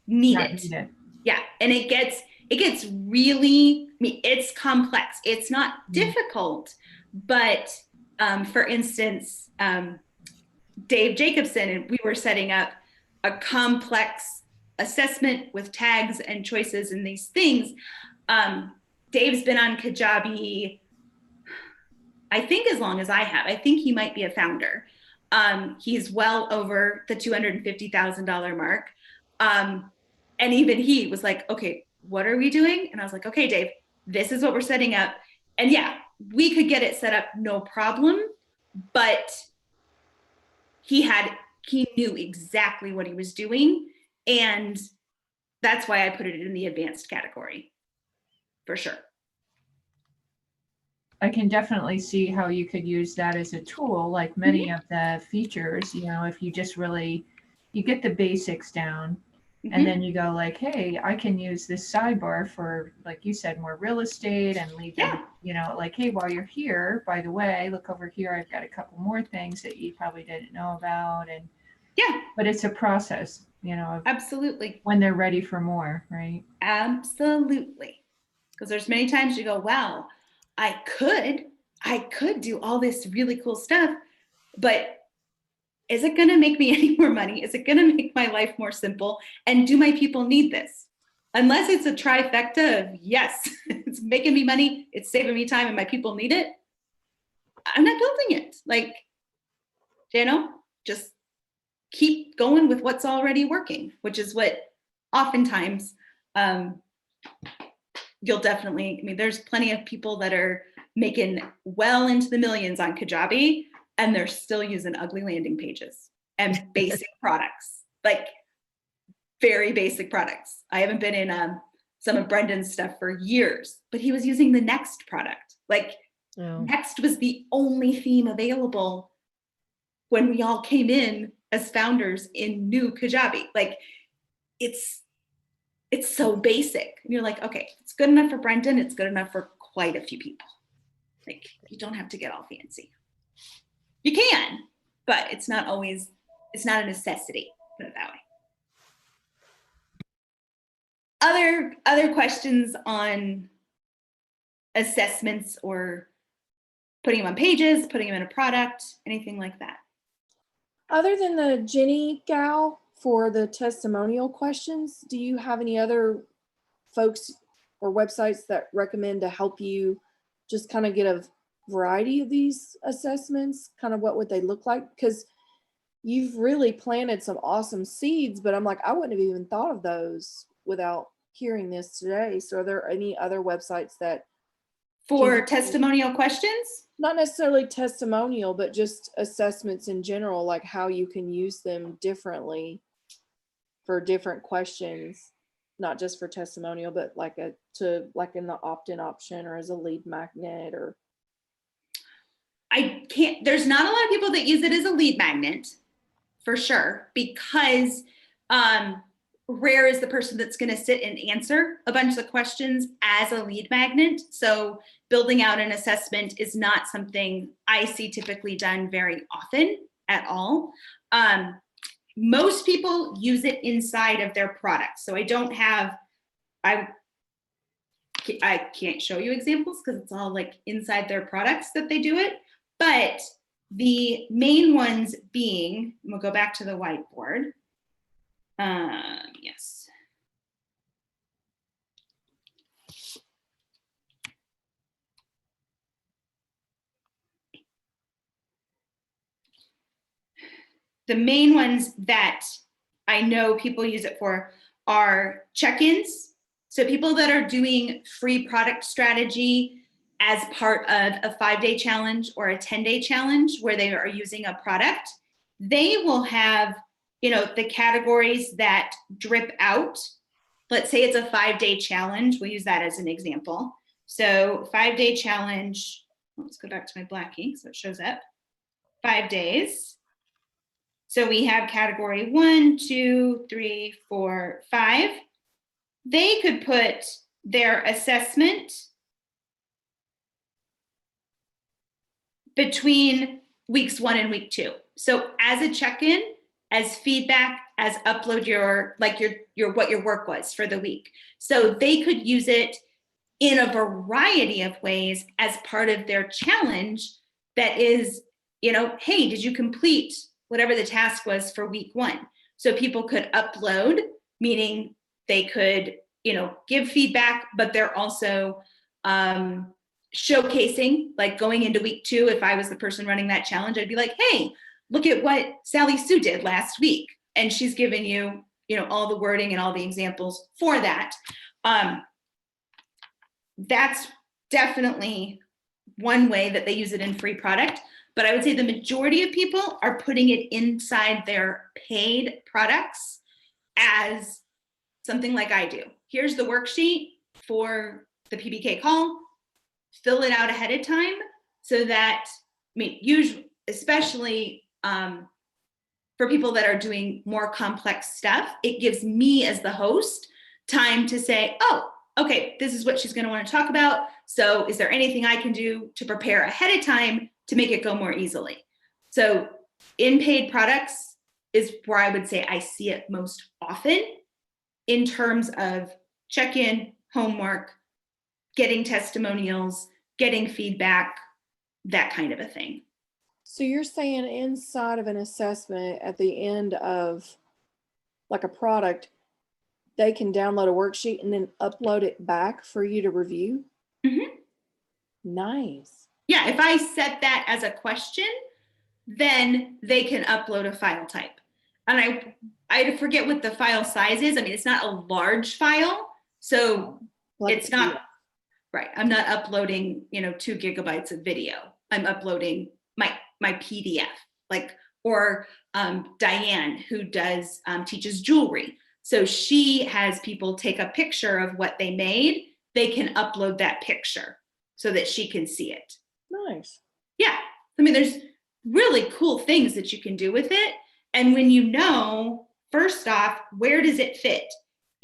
need it. Yeah, and it gets really, I mean, it's complex. It's not difficult, but for instance, Dave Jacobson and we were setting up a complex assessment with tags and choices and these things. Dave's been on Kajabi, I think as long as I have. I think he might be a founder. He's well over the $250,000 mark. And even he was like, okay, what are we doing? And I was like, okay, Dave, this is what we're setting up. And yeah, we could get it set up, no problem. But he knew exactly what he was doing. And that's why I put it in the advanced category, for sure. I can definitely see how you could use that as a tool, like many of the features, if you just really, you get the basics down and then you go like, hey, I can use this sidebar for, like you said, more real estate and leave them, like, hey, while you're here, by the way, look over here, I've got a couple more things that you probably didn't know about. And but it's a process, absolutely, when they're ready for more, right? Absolutely. Because there's many times you go, wow, I could do all this really cool stuff, but is it going to make me any more money? Is it going to make my life more simple? And do my people need this? Unless it's a trifecta of yes, it's making me money, it's saving me time, and my people need it, I'm not building it. Like, just keep going with what's already working, which is what oftentimes you'll definitely, I mean, there's plenty of people that are making well into the millions on Kajabi, and they're still using ugly landing pages and basic products, like very basic products. I haven't been in some of Brendan's stuff for years, but he was using the Next product. Like, Next was the only theme available when we all came in as founders in new Kajabi. Like, it's so basic. And you're like, okay, it's good enough for Brendan. It's good enough for quite a few people. Like, you don't have to get all fancy. You can, but it's not a necessity, put it that way. Other questions on assessments or putting them on pages, putting them in a product, anything like that? Other than the Jenny gal for the testimonial questions, do you have any other folks or websites that recommend to help you just kind of get a variety of these assessments? Kind of what would they look like? Because you've really planted some awesome seeds, but I'm like, I wouldn't have even thought of those without hearing this today. So are there any other websites that for testimonial questions? Not necessarily testimonial, but just assessments in general, like how you can use them differently for different questions, not just for testimonial, but like in the opt-in option or as a lead magnet? Or there's not a lot of people that use it as a lead magnet, for sure, because rare is the person that's going to sit and answer a bunch of questions as a lead magnet. So building out an assessment is not something I see typically done very often at all. Most people use it inside of their products. So I can't show you examples because it's all like inside their products that they do it. But the main ones being, we'll go back to the whiteboard. Yes. The main ones that I know people use it for are check-ins. So people that are doing free product strategy as part of a 5-day challenge or a 10-day challenge where they are using a product, they will have the categories that drip out. Let's say it's a 5-day challenge. We'll use that as an example. So 5-day challenge, let's go back to my black ink so it shows up. 5 days. So we have category 1, 2, 3, 4, 5. They could put their assessment between weeks 1 and week 2. So as a check-in, as feedback, as upload your what your work was for the week. So they could use it in a variety of ways as part of their challenge that is, hey, did you complete whatever the task was for week 1? So people could upload, meaning they could, give feedback, but they're also showcasing, like going into week 2, if I was the person running that challenge, I'd be like, hey, look at what Sally Sue did last week. And she's given you, all the wording and all the examples for that. That's definitely one way that they use it in free product. But I would say the majority of people are putting it inside their paid products as something like I do. Here's the worksheet for the PBK call. Fill it out ahead of time so that, usually, especially for people that are doing more complex stuff, it gives me as the host time to say, oh, okay, this is what she's going to want to talk about. So is there anything I can do to prepare ahead of time to make it go more easily? So in paid products is where I would say I see it most often in terms of check-in, homework, getting testimonials, getting feedback, that kind of a thing. So you're saying inside of an assessment at the end of like a product, they can download a worksheet and then upload it back for you to review? Mhm. Nice. Yeah, if I set that as a question, then they can upload a file type. And I forget what the file size is. I mean, it's not a large file, so Like it's not, right. I'm not uploading, 2 gigabytes of video. I'm uploading my PDF, like, or Diane, who does teaches jewelry. So she has people take a picture of what they made. They can upload that picture so that she can see it. Nice. Yeah. I mean, there's really cool things that you can do with it. And when you know, first off, where does it fit?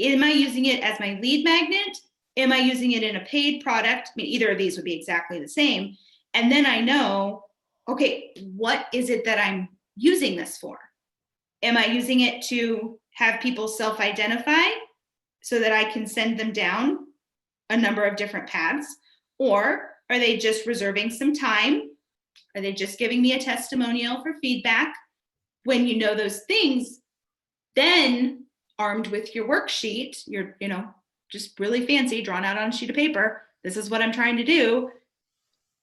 Am I using it as my lead magnet? Am I using it in a paid product? I mean, either of these would be exactly the same. And then I know, okay, what is it that I'm using this for? Am I using it to have people self-identify so that I can send them down a number of different paths? Or are they just reserving some time? Are they just giving me a testimonial for feedback? When you know those things, then armed with your worksheet, you're, just really fancy, drawn out on a sheet of paper. This is what I'm trying to do.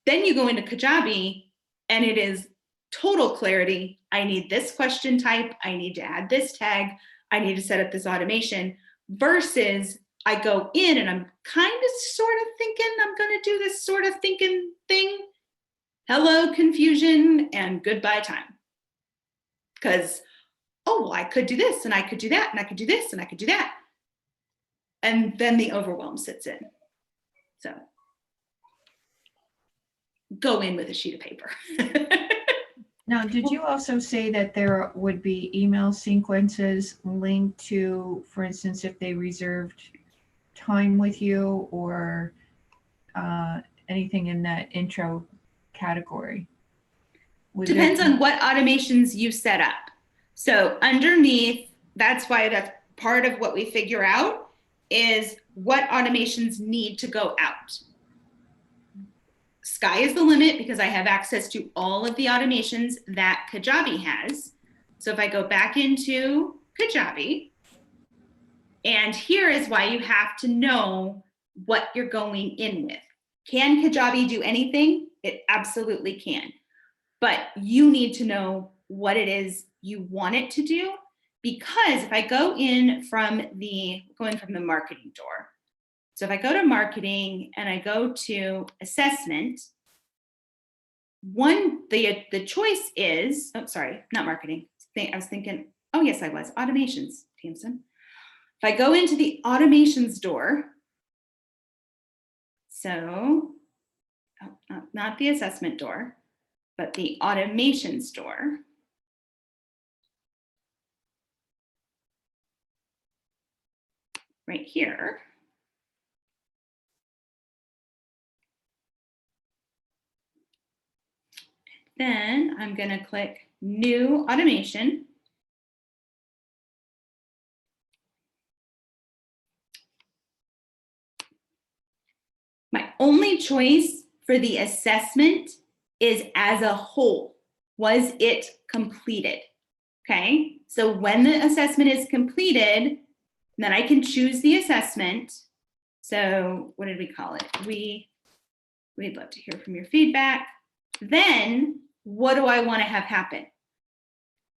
Then you go into Kajabi and it is total clarity. I need this question type. I need to add this tag. I need to set up this automation versus I go in and I'm kind of sort of thinking I'm going to do this sort of thinking thing. Hello, confusion, and goodbye time. Because, oh, well, I could do this and I could do that and I could do this and I could do that. And then the overwhelm sits in. So go in with a sheet of paper. Now, did you also say that there would be email sequences linked to, for instance, if they reserved time with you or anything in that intro category? Depends on what automations you set up. So underneath, that's why that's part of what we figure out is what automations need to go out. Sky is the limit because I have access to all of the automations that Kajabi has. So if I go back into Kajabi, and here is why you have to know what you're going in with. Can Kajabi do anything? It absolutely can. But you need to know what it is you want it to do, because if I go in from the marketing door, so if I go to marketing and I go to assessment, the choice is, oh, sorry, not marketing. I was thinking, oh yes, I was, automations, Tamsin. If I go into the automations door, so, not the assessment door, but the automations door, right here, then I'm going to click New Automation. My only choice for the assessment is as a whole. Was it completed? Okay, so when the assessment is completed, then I can choose the assessment. So what did we call it? We'd love to hear from your feedback. Then what do I want to have happen?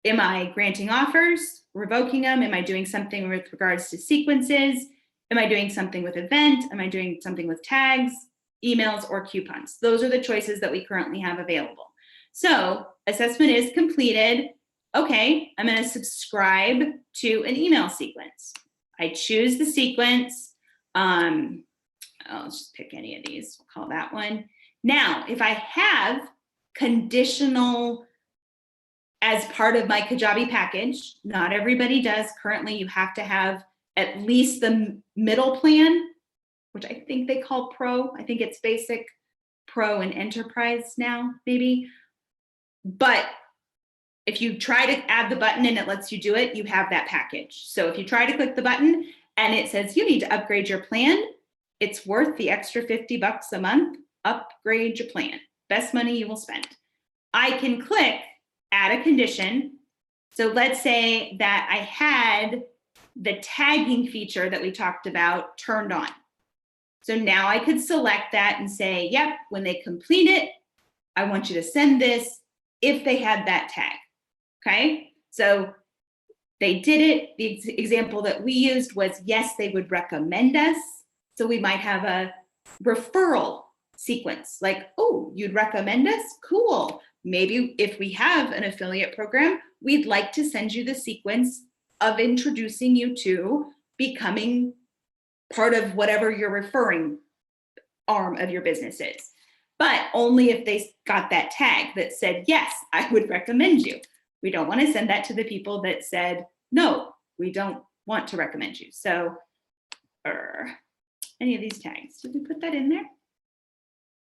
Am I granting offers, revoking them? Am I doing something with regards to sequences? Am I doing something with event? Am I doing something with tags, emails, or coupons? Those are the choices that we currently have available. So assessment is completed. Okay, I'm going to subscribe to an email sequence. I choose the sequence. Let's just pick any of these. We'll call that one. Now, if I have conditional as part of my Kajabi package, not everybody does. Currently, you have to have at least the middle plan, which I think they call Pro. I think it's Basic, Pro, and Enterprise now, maybe. But if you try to add the button and it lets you do it, you have that package. So if you try to click the button and it says you need to upgrade your plan, it's worth the extra $50 a month. Upgrade your plan. Best money you will spend. I can click add a condition. So let's say that I had the tagging feature that we talked about turned on. So now I could select that and say, yep, when they complete it, I want you to send this if they had that tag, okay? So they did it. The example that we used was, yes, they would recommend us. So we might have a referral sequence like, oh, you'd recommend us? Cool. Maybe if we have an affiliate program, we'd like to send you the sequence of introducing you to becoming part of whatever your referring arm of your business is. But only if they got that tag that said, yes, I would recommend you. We don't want to send that to the people that said, no, we don't want to recommend you. So any of these tags, did we put that in there?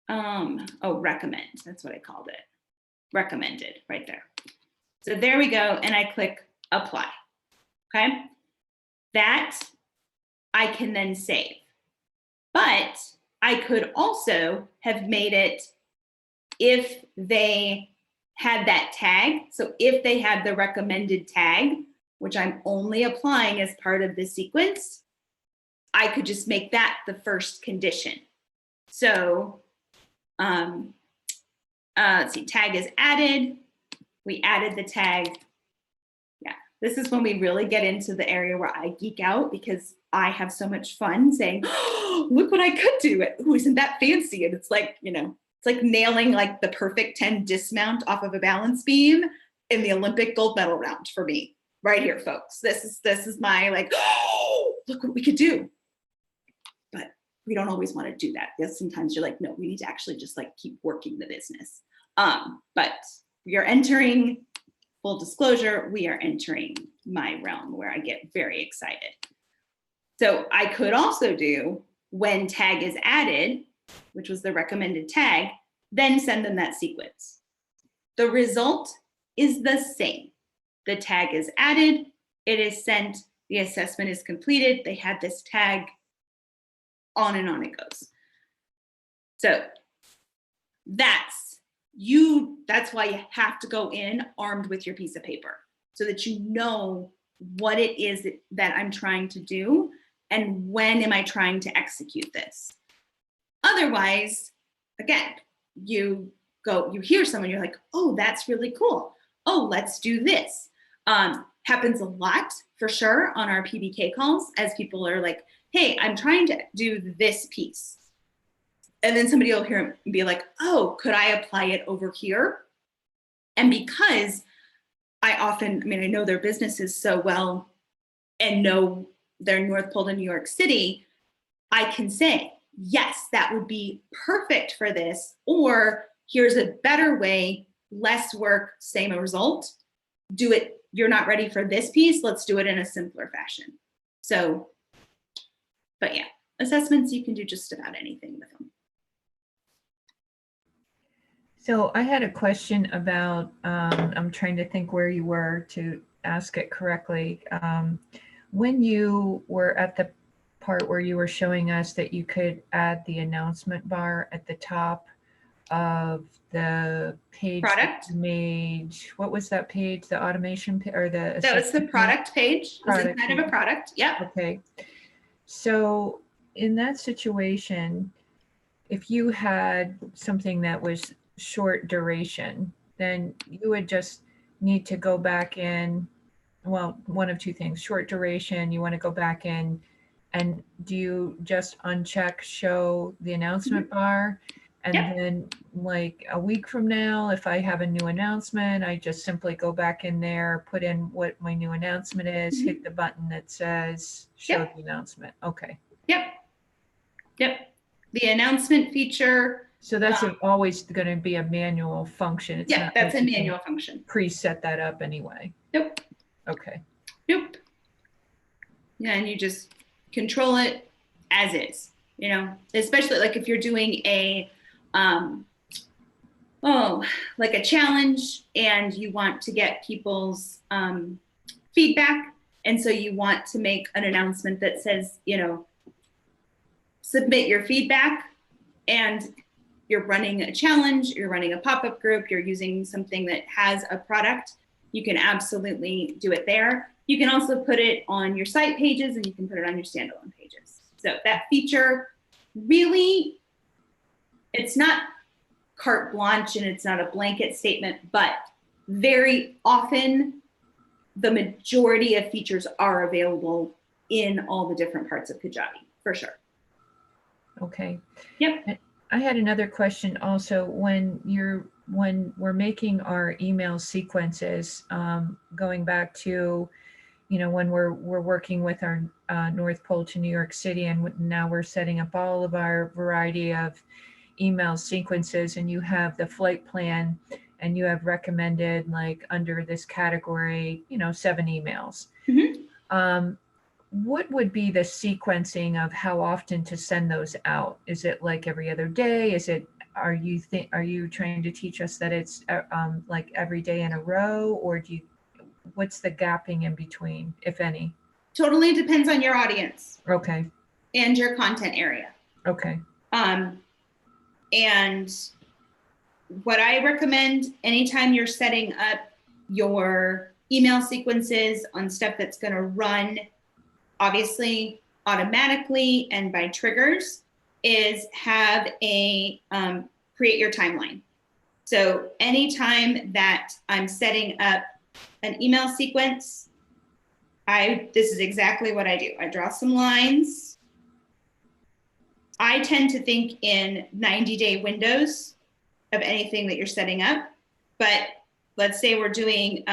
Oh, recommend, that's what I called it. Recommended, right there. So there we go, and I click apply, okay? That I can then save. But I could also have made it if they had that tag. So if they had the recommended tag, which I'm only applying as part of the sequence, I could just make that the first condition. So let's see, tag is added. We added the tag. Yeah, this is when we really get into the area where I geek out because I have so much fun saying, oh, look what I could do. Ooh, isn't that fancy? And it's like, you know, it's like nailing like the perfect 10 dismount off of a balance beam in the Olympic gold medal round for me right here, folks. This is my like, oh, look what we could do. But we don't always want to do that. Yes, sometimes you're like, no, we need to actually just like keep working the business. But we are entering, full disclosure, we are entering my realm where I get very excited. So I could also do when tag is added, which was the recommended tag, then send them that sequence. The result is the same. The tag is added, it is sent, the assessment is completed, they had this tag, on and on it goes. So that's why you have to go in armed with your piece of paper so that you know what it is that I'm trying to do and when am I trying to execute this. Otherwise, again, you hear someone, you're like, oh, that's really cool. Oh, let's do this. Happens a lot for sure on our PBK calls as people are like, hey, I'm trying to do this piece. And then somebody will hear and be like, oh, could I apply it over here? And because I know their businesses so well and know they're North Pole in New York City, I can say, yes, that would be perfect for this, or here's a better way, less work, same result. Do it, you're not ready for this piece, let's do it in a simpler fashion. So, but yeah, assessments, you can do just about anything with them. So I had a question about, I'm trying to think where you were to ask it correctly. When you were at the part where you were showing us that you could add the announcement bar at the top of the page Product. that you made, what was that page? The automation or the That was the product page. It was Product inside of a product. Yep. Okay. So in that situation, if you had something that was short duration, then you would just need to go back in, well, one of two things, short duration, you want to go back in and do you just uncheck show the announcement bar? And Yep. then like a week from now, if I have a new announcement, I just simply go back in there, put in what my new announcement is, hit the button that says show Yep. the announcement. Okay. Yep. The announcement feature. So that's always going to be a manual function. It's Yeah, not that's like a you can manual function. preset that up anyway. Nope. Okay. Nope. Yeah, and you just control it as is, you know, especially like if you're doing a like a challenge and you want to get people's feedback. And so you want to make an announcement that says, you know, submit your feedback. And you're running a challenge, you're running a pop-up group, you're using something that has a product, you can absolutely do it there. You can also put it on your site pages, and you can put it on your standalone pages. So that feature really, it's not carte blanche and it's not a blanket statement, but very often the majority of features are available in all the different parts of Kajabi, for sure. Okay. Yep. I had another question also. When we're making our email sequences, going back to, when we're working with our North Pole to New York City, and now we're setting up all of our variety of email sequences, and you have the flight plan, and you have recommended, like, under this category, 7 emails. Mm-hmm. What would be the sequencing of how often to send those out? Is it like every other day? Are you trying to teach us that it's like every day in a row, or what's the gapping in between, if any? Totally depends on your audience. Okay. And your content area. Okay. And what I recommend anytime you're setting up your email sequences on stuff that's going to run obviously automatically and by triggers is have a create your timeline. So anytime that I'm setting up an email sequence, this is exactly what I do. I draw some lines. I tend to think in 90-day windows of anything that you're setting up. But let's say we're doing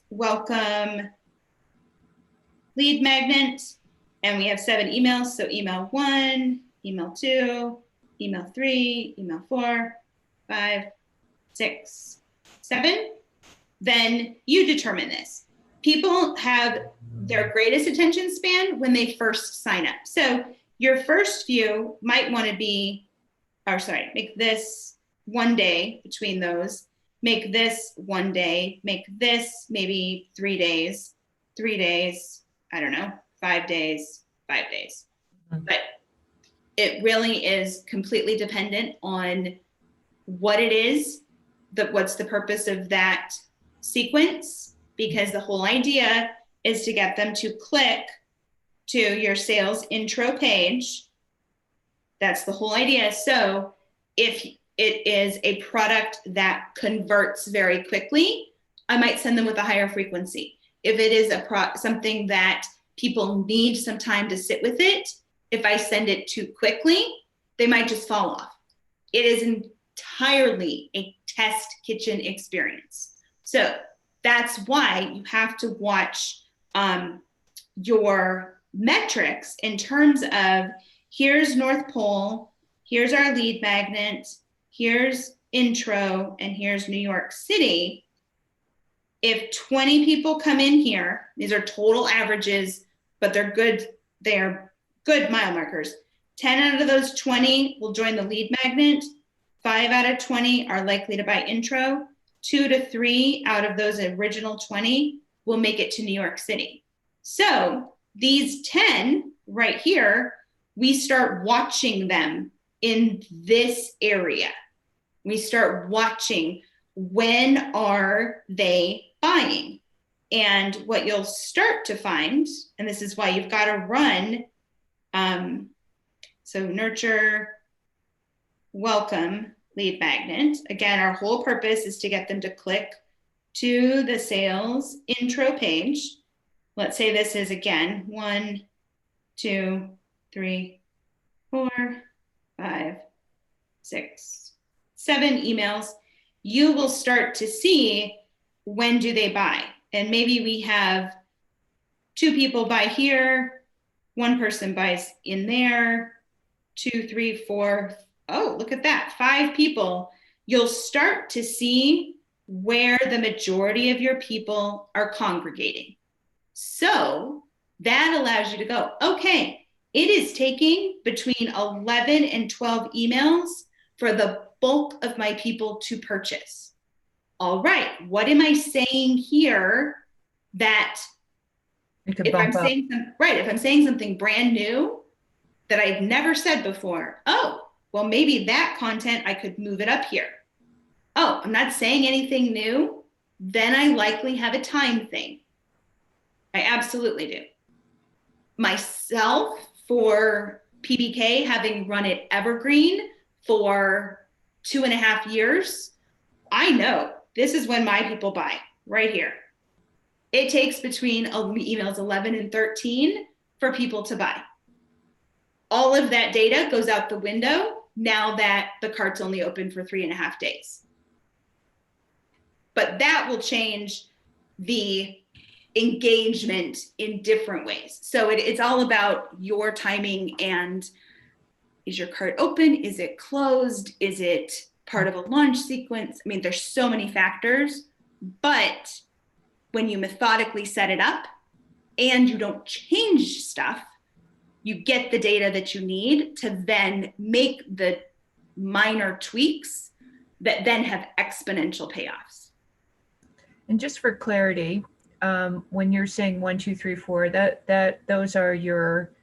welcome lead magnet, and we have 7 emails. So email 1, email 2, email 3, email 4, 5, 6, 7. Then you determine this. People have their greatest attention span when they first sign up. So your first few might want to be, make this 1 day between those, make this 1 day, make this maybe 3 days, 3 days, I don't know, 5 days, 5 days. Mm-hmm. But it really is completely dependent on what it is, what's the purpose of that sequence, because the whole idea is to get them to click to your sales intro page. That's the whole idea. So if it is a product that converts very quickly, I might send them with a higher frequency. If it is something that people need some time to sit with it, if I send it too quickly, they might just fall off. It is entirely a test kitchen experience. So that's why you have to watch your metrics in terms of, here's North Pole, here's our lead magnet, here's intro, and here's New York City. If 20 people come in here, these are total averages, but they're good mile markers. 10 out of those 20 will join the lead magnet. 5 out of 20 are likely to buy intro. 2 to 3 out of those original 20 will make it to New York City. So these 10 right here, we start watching them in this area. We start watching, when are they buying? And what you'll start to find, and this is why you've got to run, so nurture, welcome, lead magnet. Again, our whole purpose is to get them to click to the sales intro page. Let's say this is, again, 1, 2, 3, 4, 5, 6, 7 emails. You will start to see, when do they buy? And maybe we have 2 people buy here, 1 person buys in there, 2, 3, 4. Oh, look at that, 5 people. You'll start to see where the majority of your people are congregating. So that allows you to go, okay, it is taking between 11 and 12 emails for the bulk of my people to purchase. All right, what am I saying here that if I'm saying something brand new that I've never said before, oh, well, maybe that content, I could move it up here. Oh, I'm not saying anything new. Then I likely have a time thing. I absolutely do. Myself, for PBK, having run it evergreen for 2.5 years, I know this is when my people buy, right here. It takes between emails 11 and 13 for people to buy. All of that data goes out the window now that the cart's only open for 3.5 days. But that will change the engagement in different ways. So it's all about your timing, and is your cart open? Is it closed? Is it part of a launch sequence? I mean, there's so many factors, but when you methodically set it up and you don't change stuff, you get the data that you need to then make the minor tweaks that then have exponential payoffs. And just for clarity, when you're saying 1, 2, 3, 4, that those are your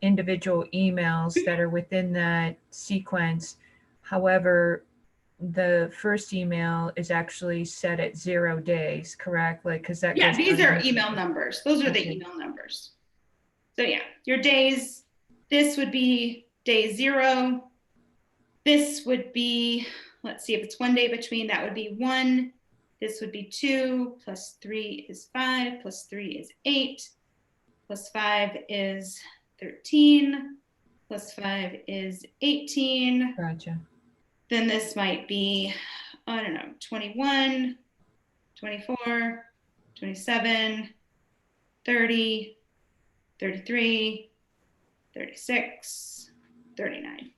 individual emails that are within that sequence. However, the first email is actually set at 0 days, correct? Like, because that Yeah, goes these on are your- email numbers. Those are the Okay. email numbers. So yeah, your days, this would be day 0. This would be, let's see, if it's 1 day between, that would be 1. This would be 2, plus 3 is 5, plus 3 is 8, plus 5 is 13, plus 5 is 18. Gotcha. Then this might be, I don't know, 21, 24, 27, 30, 33, 36, 39.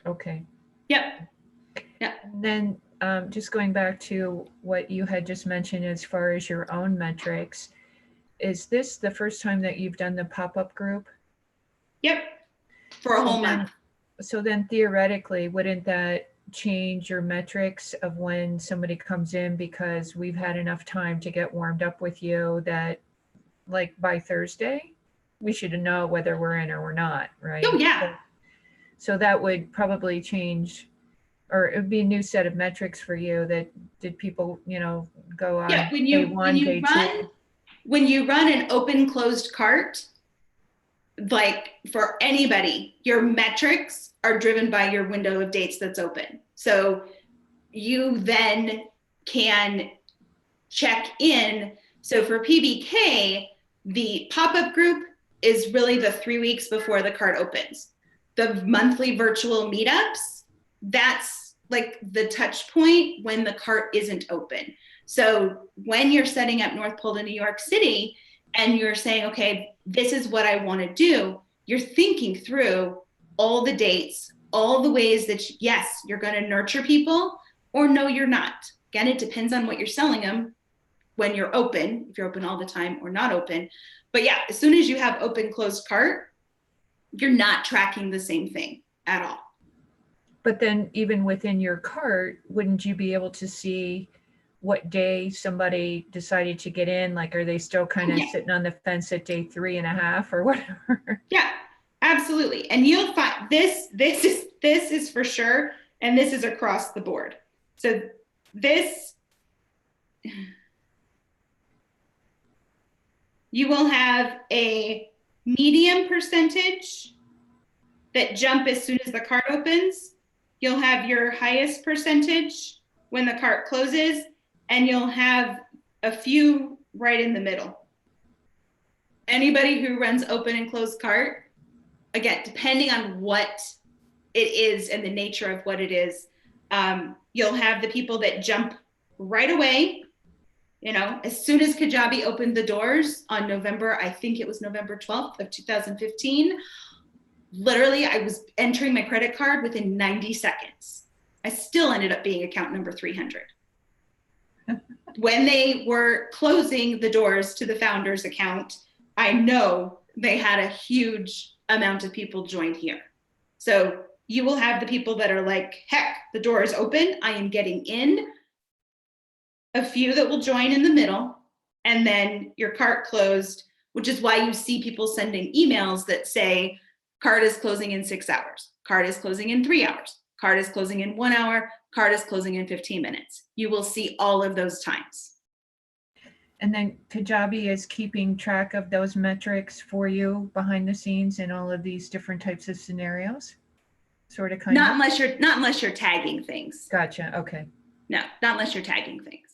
Okay. Yep. And then just going back to what you had just mentioned as far as your own metrics, is this the first time that you've done the pop-up group? Yep. For a whole month. So then theoretically, wouldn't that change your metrics of when somebody comes in, because we've had enough time to get warmed up with you that, like, by Thursday, we should know whether we're in or we're not, right? Oh, yeah. So that would probably change, or it would be a new set of metrics for you. That did people, go on Yeah, day 1, day 2? when you run an open closed cart, like for anybody, your metrics are driven by your window of dates that's open. So you then can check in. So for PBK, the pop-up group is really the 3 weeks before the cart opens. The monthly virtual meetups, that's like the touch point when the cart isn't open. So when you're setting up North Pole to New York City and you're saying, okay, this is what I want to do, you're thinking through all the dates, all the ways that, yes, you're going to nurture people, or no, you're not. Again, it depends on what you're selling them when you're open, if you're open all the time or not open. But yeah, as soon as you have open closed cart, you're not tracking the same thing at all. But then even within your cart, wouldn't you be able to see what day somebody decided to get in? Like, are they still kind of sitting on the fence at day 3.5 or whatever? Yeah, absolutely. And you'll find this is for sure. And this is across the board. So this, you will have a medium percentage that jump as soon as the cart opens. You'll have your highest percentage when the cart closes, and you'll have a few right in the middle. Anybody who runs open and closed cart, again, depending on what it is and the nature of what it is, you'll have the people that jump right away. As soon as Kajabi opened the doors on I think it was November 12th of 2015, literally I was entering my credit card within 90 seconds. I still ended up being account number 300. When they were closing the doors to the founder's account, I know they had a huge amount of people join here. So you will have the people that are like, heck, the door is open, I am getting in. A few that will join in the middle, and then your cart closed, which is why you see people sending emails that say, cart is closing in 6 hours, cart is closing in 3 hours, card is closing in 1 hour, card is closing in 15 minutes. You will see all of those times. And then Kajabi is keeping track of those metrics for you behind the scenes in all of these different types of scenarios, sort of, kind Not of. unless you're tagging things. Gotcha. Okay. No, not unless you're tagging things.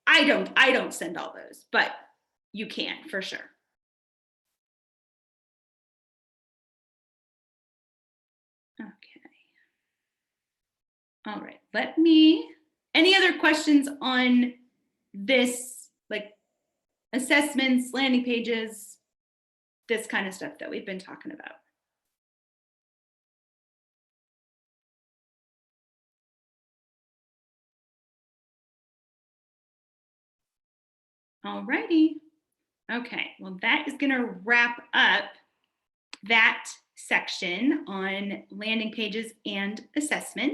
I don't send all those, but you can for sure. Okay. All right. Any other questions on this, like assessments, landing pages, this kind of stuff that we've been talking about? All righty. Okay, well, that is going to wrap up that section on landing pages and assessment.